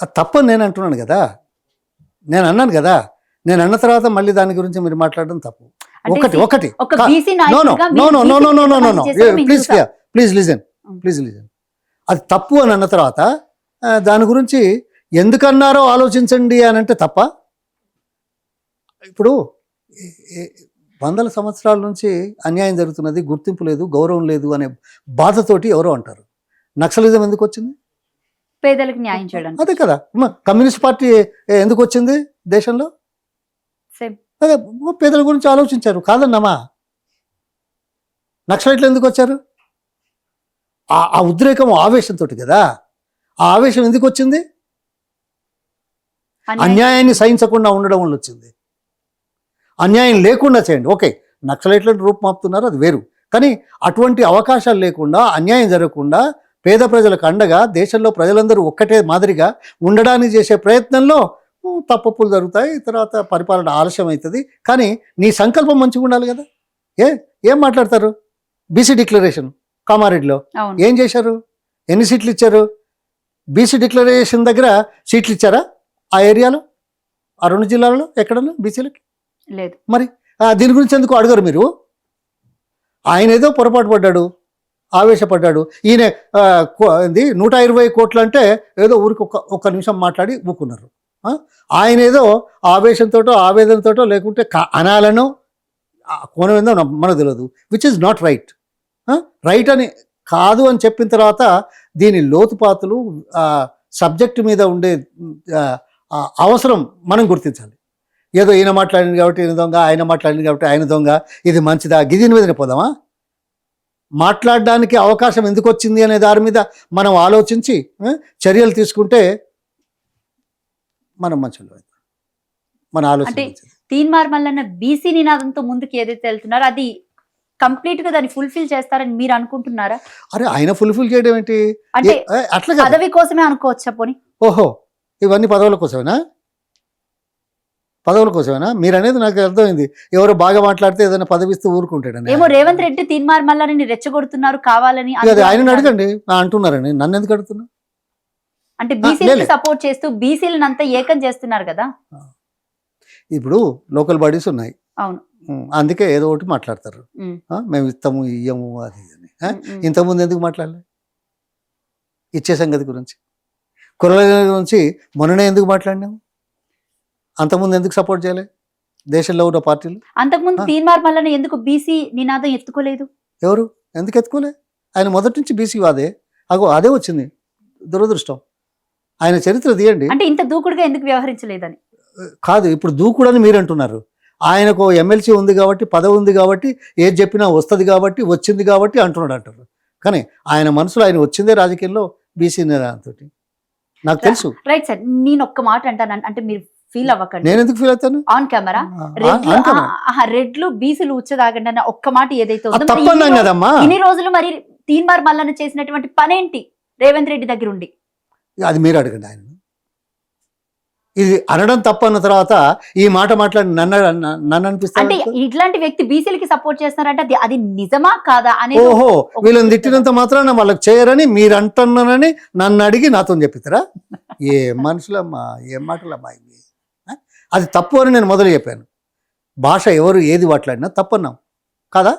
అది తప్పని నేను అంటున్నాను కదా, నేను అన్నాను కదా. నేను అన్న తర్వాత మళ్ళీ దాని గురించి మీరు మాట్లాడడం తప్పు. Please listen. అది తప్పు అని అన్న తర్వాత దాని గురించి ఎందుకన్నారో ఆలోచించండి అని అంటే తప్ప. ఇప్పుడు వందల సంవత్సరాల నుంచి అన్యాయం జరుగుతున్నది, గుర్తింపు లేదు, గౌరవం లేదు అనే బాధతోటి ఎవరో అంటారు. నక్సలిజం ఎందుకు వచ్చింది? పేదలకు న్యాయం చేయడానికి. అదే కదా. కమ్యూనిస్ట్ పార్టీ ఎందుకు వచ్చింది దేశంలో? అదే పేదల గురించి ఆలోచించారు, కాదన్నామా. నక్సలైట్లు ఎందుకు వచ్చారు? ఆ ఉద్రేకం ఆవేశంతో కదా. ఆ ఆవేశం ఎందుకు వచ్చింది? అన్యాయాన్ని సహించకుండా ఉండడం వల్ల వచ్చింది. అన్యాయం లేకుండా చేయండి, ఓకే. నక్సలైట్లను రూపుమాపుతున్నారు, అది వేరు. కానీ అటువంటి అవకాశాలు లేకుండా, అన్యాయం జరగకుండా, పేద ప్రజలకు అండగా దేశంలో ప్రజలందరూ ఒక్కటే మాదిరిగా ఉండడానికి చేసే ప్రయత్నంలో తప్పులు జరుగుతాయి. తర్వాత పరిపాలన ఆలస్యం అవుతుంది. కానీ నీ సంకల్పం మంచిగా ఉండాలి కదా. ఏం మాట్లాడతారు? బీసీ డిక్లరేషన్ కామారెడ్డిలో ఏం చేశారు? ఎన్ని సీట్లు ఇచ్చారు? బీసీ డిక్లరేషన్ దగ్గర సీట్లు ఇచ్చారా ఆ ఏరియాలో? ఆ 2 జిల్లాలలో ఎక్కడన్నా బీసీలకి లేదు. మరి దీని గురించి ఎందుకు అడగరు మీరు? ఆయన ఏదో పొరపాటు పడ్డాడు, ఆవేశపడ్డాడు. ఈయన 120 కోట్లు అంటే ఏదో ఊరికి ఒక్క నిమిషం మాట్లాడి ఊక్కున్నారు. ఆయన ఏదో ఆవేశంతోటో ఆవేదనతోటో లేకుంటే అనాలనో కోణం ఏందో మనకు తెలియదు. Which is not right. Right అని కాదు అని చెప్పిన తర్వాత దీని లోతుపాతులు సబ్జెక్టు మీద ఉండే అవసరం మనం గుర్తించాలి. ఏదో ఈయన మాట్లాడింది కాబట్టి ఈయన దొంగ, ఆయన మాట్లాడింది కాబట్టి ఆయన దొంగ, ఇది మంచిదా, గిదిని మీదనే పోదామా? మాట్లాడడానికి అవకాశం ఎందుకు వచ్చింది అనే దాని మీద మనం ఆలోచించి చర్యలు తీసుకుంటే మనం మంచిగా మన ఆలోచన. తీన్మార్ మల్లన్న బీసీ నినాదంతో ముందుకు ఏదైతే వెళ్తున్నారో అది కంప్లీట్ గా దాన్ని ఫుల్ఫిల్ చేస్తారని మీరు అనుకుంటున్నారా? అరే ఆయన ఫుల్ఫిల్ చేయడం ఏంటి? అంటే అట్లా కాదు. పదవి కోసమే అనుకోవచ్చా పోనీ? ఓహో, ఇవన్నీ పదవుల కోసమేనా? పదవుల కోసమేనా మీరు అనేది? నాకు అర్థమైంది, ఎవరో బాగా మాట్లాడితే ఏదైనా పదవిస్తూ ఊరుకుంటాడని. ఏమో రేవంత్ రెడ్డి తీన్మార్ మల్లాని రెచ్చగొడుతున్నారు కావాలని అది ఆయనని అడగండి, అంటున్నారని నన్ను ఎందుకు అడుగుతున్నా? అంటే బీసీలకి సపోర్ట్ చేస్తూ బీసీలను అంతా ఏకం చేస్తున్నారు కదా. ఇప్పుడు లోకల్ బాడీస్ ఉన్నాయి, అవును, అందుకే ఏదో ఒకటి మాట్లాడతారు. మేము ఇస్తాము ఇయ్యము అది అని. ఇంతకుముందు ఎందుకు మాట్లాడలే ఇచ్చే సంగతి గురించి? కుర్రల గురించి మొన్ననే ఎందుకు మాట్లాడినాము? అంతకుముందు ఎందుకు సపోర్ట్ చేయలే దేశంలో ఉన్న పార్టీలు? అంతకుముందు తీన్మార్ మల్లాని ఎందుకు బీసీ నినాదం ఎత్తుకోలేదు? ఎవరు ఎందుకు ఎత్తుకోలే? ఆయన మొదటి నుంచి బీసీ వాదే, అదే వచ్చింది దురదృష్టం. ఆయన చరిత్ర తీయండి. అంటే ఇంత దూకుడుగా ఎందుకు వ్యవహరించలేదని కాదు, ఇప్పుడు దూకుడని మీరు అంటున్నారు. ఆయనకు ఎమ్మెల్సీ ఉంది కాబట్టి, పదవి ఉంది కాబట్టి, ఏది చెప్పినా వస్తుంది కాబట్టి, వచ్చింది కాబట్టి అంటున్నాడు అంటారు. కానీ ఆయన మనసులో ఆయన వచ్చిందే రాజకీయాల్లో బీసీ నినాదంతో, నాకు తెలుసు. రైట్ సార్, నేను ఒక్క మాట అంటాను, అంటే మీరు ఫీల్ అవ్వకండి. నేను ఎందుకు ఫీల్ అవుతాను? ఆన్ కెమెరా రెడ్లు బీసీలు ఉచ్చదాగండి అన్న ఒక్క మాట ఏదైతే ఉందో, తప్పన్నాం కదమ్మా. ఇన్ని రోజులు మరి తీన్మార్ మల్లాని చేసినటువంటి పనేంటి రేవంత్ రెడ్డి దగ్గర ఉండి? అది మీరు అడగండి ఆయన. ఇది అనడం తప్పన్న తర్వాత ఈ మాట మాట్లాడి నన్ను అనిపిస్తుంది. అంటే ఇట్లాంటి వ్యక్తి బీసీలకి సపోర్ట్ చేస్తున్నారంటే అది నిజమా కాదా అనేది. ఓహో, వీళ్ళని తిట్టినంత మాత్రాన వాళ్ళకి చేయరని మీరు అంటున్నానని నన్ను అడిగి నాతో చెప్పిస్తారా? ఏ మనుషులమ్మా, ఏం మాటలమ్మా ఇవి. అది తప్పు అని నేను మొదలు చెప్పాను. భాష ఎవరు ఏది మాట్లాడినా తప్పన్నాం కదా.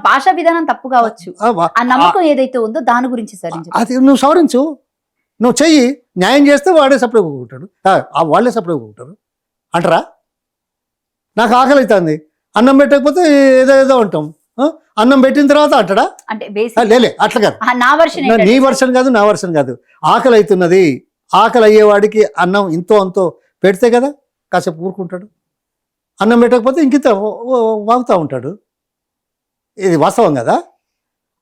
భాషా విధానం తప్పు కావచ్చు, ఆ నమ్మకం ఏదైతే ఉందో దాని గురించి సరించు. అది నువ్వు సవరించు, నువ్వు చెయ్యి. న్యాయం చేస్తే వాడే సపరేట్ ఒప్పుకుంటాడు, వాళ్ళే సపరేట్ ఒప్పుకుంటారు అంటారా? నాకు ఆకలి అవుతుంది, అన్నం పెట్టకపోతే ఏదో అంటాం, అన్నం పెట్టిన తర్వాత అంటాడా? అంటే లేలే అట్లా కాదు, నీ వర్షన్ కాదు, నా వర్షన్ కాదు. ఆకలి అవుతున్నది, ఆకలి అయ్యేవాడికి అన్నం ఇంతో అంతో పెడితే కదా కాసేపు ఊరుకుంటాడు. అన్నం పెట్టకపోతే ఇంకింత వాగుతూ ఉంటాడు. ఇది వాస్తవం కదా.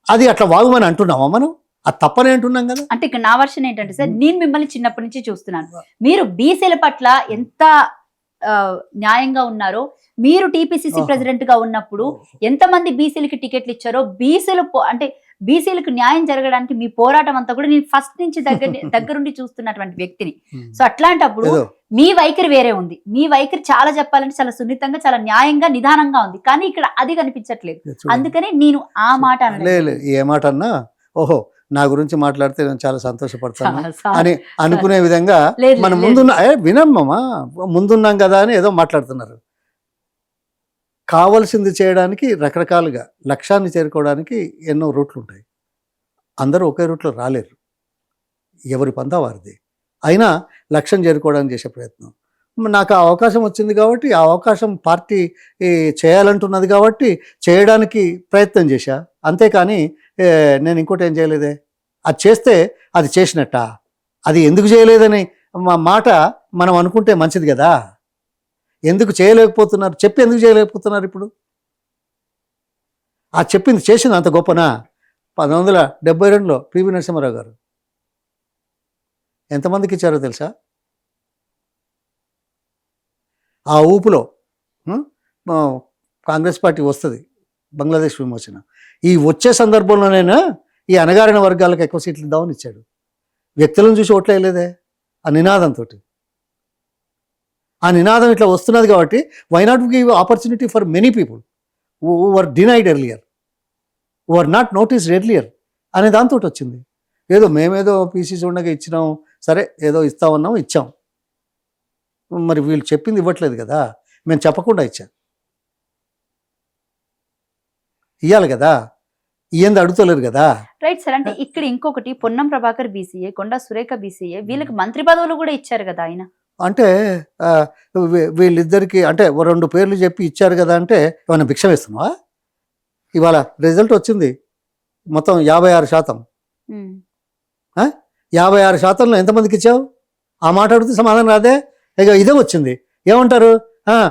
అది అట్లా వాగుమని అంటున్నామా మనం? అది తప్పనే అంటున్నాం కదా. అంటే ఇక్కడ నా వర్షన్ ఏంటంటే సార్, నేను మిమ్మల్ని చిన్నప్పటి నుంచి చూస్తున్నాను, మీరు బీసీల పట్ల ఎంత న్యాయంగా ఉన్నారో, మీరు టీపీసీసీ ప్రెసిడెంట్ గా ఉన్నప్పుడు ఎంతమంది బీసీలకి టికెట్లు ఇచ్చారో, అంటే బీసీలకు న్యాయం జరగడానికి మీ పోరాటం అంతా కూడా నేను ఫస్ట్ నుంచి దగ్గరుండి చూస్తున్నటువంటి వ్యక్తిని. సో అట్లాంటప్పుడు మీ వైఖరి వేరే ఉంది. మీ వైఖరి చాలా చెప్పాలంటే చాలా సున్నితంగా, చాలా న్యాయంగా, నిదానంగా ఉంది. కానీ ఇక్కడ అది కనిపించట్లేదు. అందుకని నేను ఆ మాట అనలేదు. ఏ మాట అన్నా ఓహో నా గురించి మాట్లాడితే నేను చాలా సంతోషపడతాను అని అనుకునే విధంగా మనం ముందున్న వినమ్మా, ముందున్నాం కదా అని ఏదో మాట్లాడుతున్నారు. కావలసింది చేయడానికి రకరకాలుగా లక్ష్యాన్ని చేరుకోవడానికి ఎన్నో రూట్లు ఉంటాయి. అందరూ ఒకే రూట్లో రాలేరు, ఎవరి పంతా వారిది. అయినా లక్ష్యం చేరుకోవడానికి చేసే ప్రయత్నం. నాకు ఆ అవకాశం వచ్చింది కాబట్టి, ఆ అవకాశం పార్టీ చేయాలంటున్నది కాబట్టి చేయడానికి ప్రయత్నం చేశా. అంతేకాని నేను ఇంకోటి ఏం చేయలేదే. అది చేస్తే అది చేసినట్ట, అది ఎందుకు చేయలేదని మాట మనం అనుకుంటే మంచిది కదా. ఎందుకు చేయలేకపోతున్నారు చెప్పి ఎందుకు చేయలేకపోతున్నారు? ఇప్పుడు ఆ చెప్పింది చేసింది అంత గొప్పనా? 1972లో పివి నరసింహారావు గారు ఎంతమందికి ఇచ్చారో తెలుసా? ఆ ఊపులో కాంగ్రెస్ పార్టీ వస్తుంది, బంగ్లాదేశ్ విమోచన. ఈ వచ్చే సందర్భంలోనైనా ఈ అణగారిన వర్గాలకు ఎక్కువ సీట్లు ఇద్దామని ఇచ్చాడు. వ్యక్తులను చూసి ఓట్లు వేయలేదే ఆ నినాదంతో. ఆ నినాదం ఇట్లా వస్తున్నది కాబట్టి why not give opportunity for many people who were denied earlier, who are not noticed earlier అనే దాంతో వచ్చింది. ఏదో మేమేదో పీసీసీ ఉండగా ఇచ్చినాం, సరే ఏదో ఇస్తామన్నాం, ఇచ్చాం. మరి వీళ్ళు చెప్పింది ఇవ్వట్లేదు కదా, మేము చెప్పకుండా ఇచ్చాం, ఇవ్వాలి కదా, ఇయ్యంది అడుగుతలేరు కదా. Right sir. అంటే ఇక్కడ ఇంకొకటి, పొన్నం ప్రభాకర్ బీసీఏ, కొండా సురేఖ బీసీఏ, వీళ్ళకి మంత్రి పదవులు కూడా ఇచ్చారు కదా ఆయన. అంటే వీళ్ళిద్దరికి అంటే 2 పేర్లు చెప్పి ఇచ్చారు కదా. అంటే ఏమైనా భిక్ష వేస్తున్నావా? ఇవాళ రిజల్ట్ వచ్చింది మొత్తం 56%. 56%లో ఎంతమందికి ఇచ్చావు? ఆ మాట అడిగితే సమాధానం రాదే. ఇక ఇదే వచ్చింది. ఏమంటారు?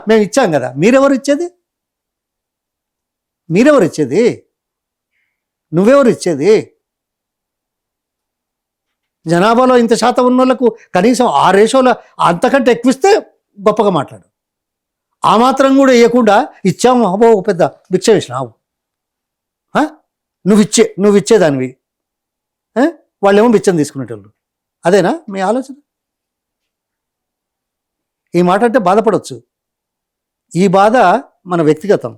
మేము ఇచ్చాం కదా. మీరెవరు ఇచ్చేది? మీరెవరు ఇచ్చేది? నువ్వెవరు ఇచ్చేది? జనాభాలో ఇంత శాతం ఉన్న వాళ్ళకు కనీసం ఆ రేషోలో అంతకంటే ఎక్కువిస్తే గొప్పగా మాట్లాడు. ఆ మాత్రం కూడా ఇవ్వకుండా ఇచ్చాము, అబ్బో పెద్ద భిక్ష వేసినావు ఆ? నువ్వు ఇచ్చేదానివి, వాళ్ళేమో బిచ్చం తీసుకునేటోళ్ళు. అదేనా మీ ఆలోచన? ఈ మాట అంటే బాధపడవచ్చు, ఈ బాధ మన వ్యక్తిగతం.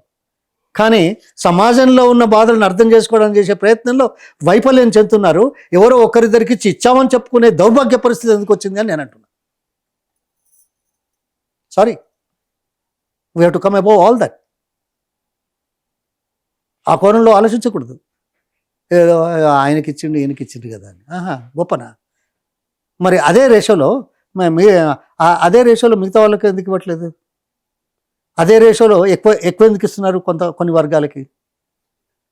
కానీ సమాజంలో ఉన్న బాధలను అర్థం చేసుకోవడానికి చేసే ప్రయత్నంలో వైఫల్యం చెందుతున్నారు. ఎవరో ఒకరిద్దరికి ఇచ్చామని చెప్పుకునే దౌర్భాగ్య పరిస్థితి ఎందుకు వచ్చింది అని నేను అంటున్నా. Sorry, we have to come above all that. ఆ కోణంలో ఆలోచించకూడదు. ఏదో ఆయనకి ఇచ్చిండు ఈయనకి ఇచ్చిండు కదా అని. గొప్పనా? మరి అదే రేషోలో అదే రేషోలో మిగతా వాళ్ళకి ఎందుకు ఇవ్వట్లేదు? అదే రేషోలో ఎక్కువ ఎందుకు ఇస్తున్నారు కొన్ని వర్గాలకి?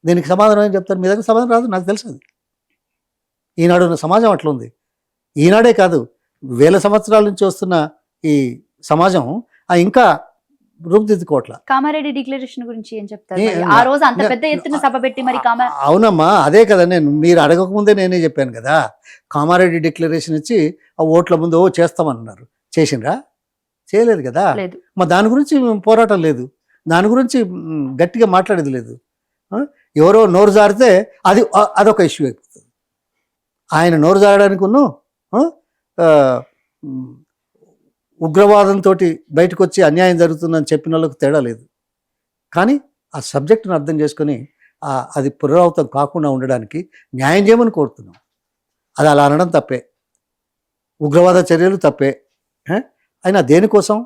దీనికి సమాధానం ఏం చెప్తారు? మీ దగ్గర సమాధానం రాదు, నాకు తెలుసు. అది ఈనాడు ఉన్న సమాజం అట్లా ఉంది. ఈనాడే కాదు, వేల సంవత్సరాల నుంచి వస్తున్న ఈ సమాజం ఇంకా రూపుదిద్దుకోవట్ల. కామారెడ్డి డిక్లరేషన్ గురించి ఏం చెప్తారు? ఆ రోజు అంత పెద్ద ఎత్తున సభ పెట్టి మరి అవునమ్మా, అదే కదా, మీరు అడగకముందే నేనే చెప్పాను కదా. కామారెడ్డి డిక్లరేషన్ ఇచ్చి ఆ ఓట్ల ముందు చేస్తామన్నారు. చేసిండ్రా? చేయలేదు కదా. మరి దాని గురించి పోరాటం లేదు, దాని గురించి గట్టిగా మాట్లాడేది లేదు. ఎవరో నోరు జారితే అదొక ఇష్యూ అయిపోతుంది. ఆయన నోరు జారడానికి ఉగ్రవాదంతో బయటకు వచ్చి అన్యాయం జరుగుతుందని చెప్పిన వాళ్ళకి తేడా లేదు. కానీ ఆ సబ్జెక్టును అర్థం చేసుకొని అది పునరావృతం కాకుండా ఉండడానికి న్యాయం చేయమని కోరుతున్నాం. అది అలా అనడం తప్పే, ఉగ్రవాద చర్యలు తప్పే. అయినా దేనికోసం?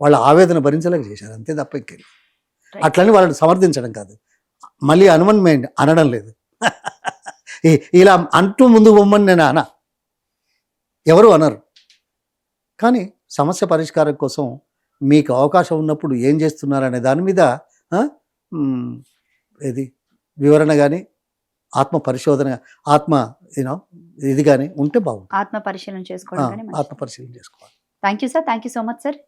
వాళ్ళ ఆవేదన భరించలేక చేశారు, అంతే తప్ప ఇంకేం. అట్లని వాళ్ళని సమర్థించడం కాదు, మళ్ళీ అనడం లేదు. ఇలా అంటూ ముందు బొమ్మని నేను ఎవరు అనరు. కానీ సమస్య పరిష్కారం కోసం మీకు అవకాశం ఉన్నప్పుడు ఏం చేస్తున్నారనే దాని మీద వివరణ కానీ, ఆత్మ పరిశోధన, ఇది కానీ ఉంటే బాగుంటుంది. ఆత్మ పరిశీలన చేసుకోవాలి. Thank you sir, thank you so much sir.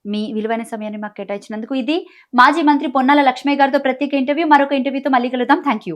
మీ విలువైన సమయాన్ని మాకు కేటాయించినందుకు. ఇది మాజీ మంత్రి పొన్నాల లక్ష్మయ్య గారితో ప్రత్యేక ఇంటర్వ్యూ. మరొక ఇంటర్వ్యూతో మళ్ళీ కలుద్దాం. Thank you.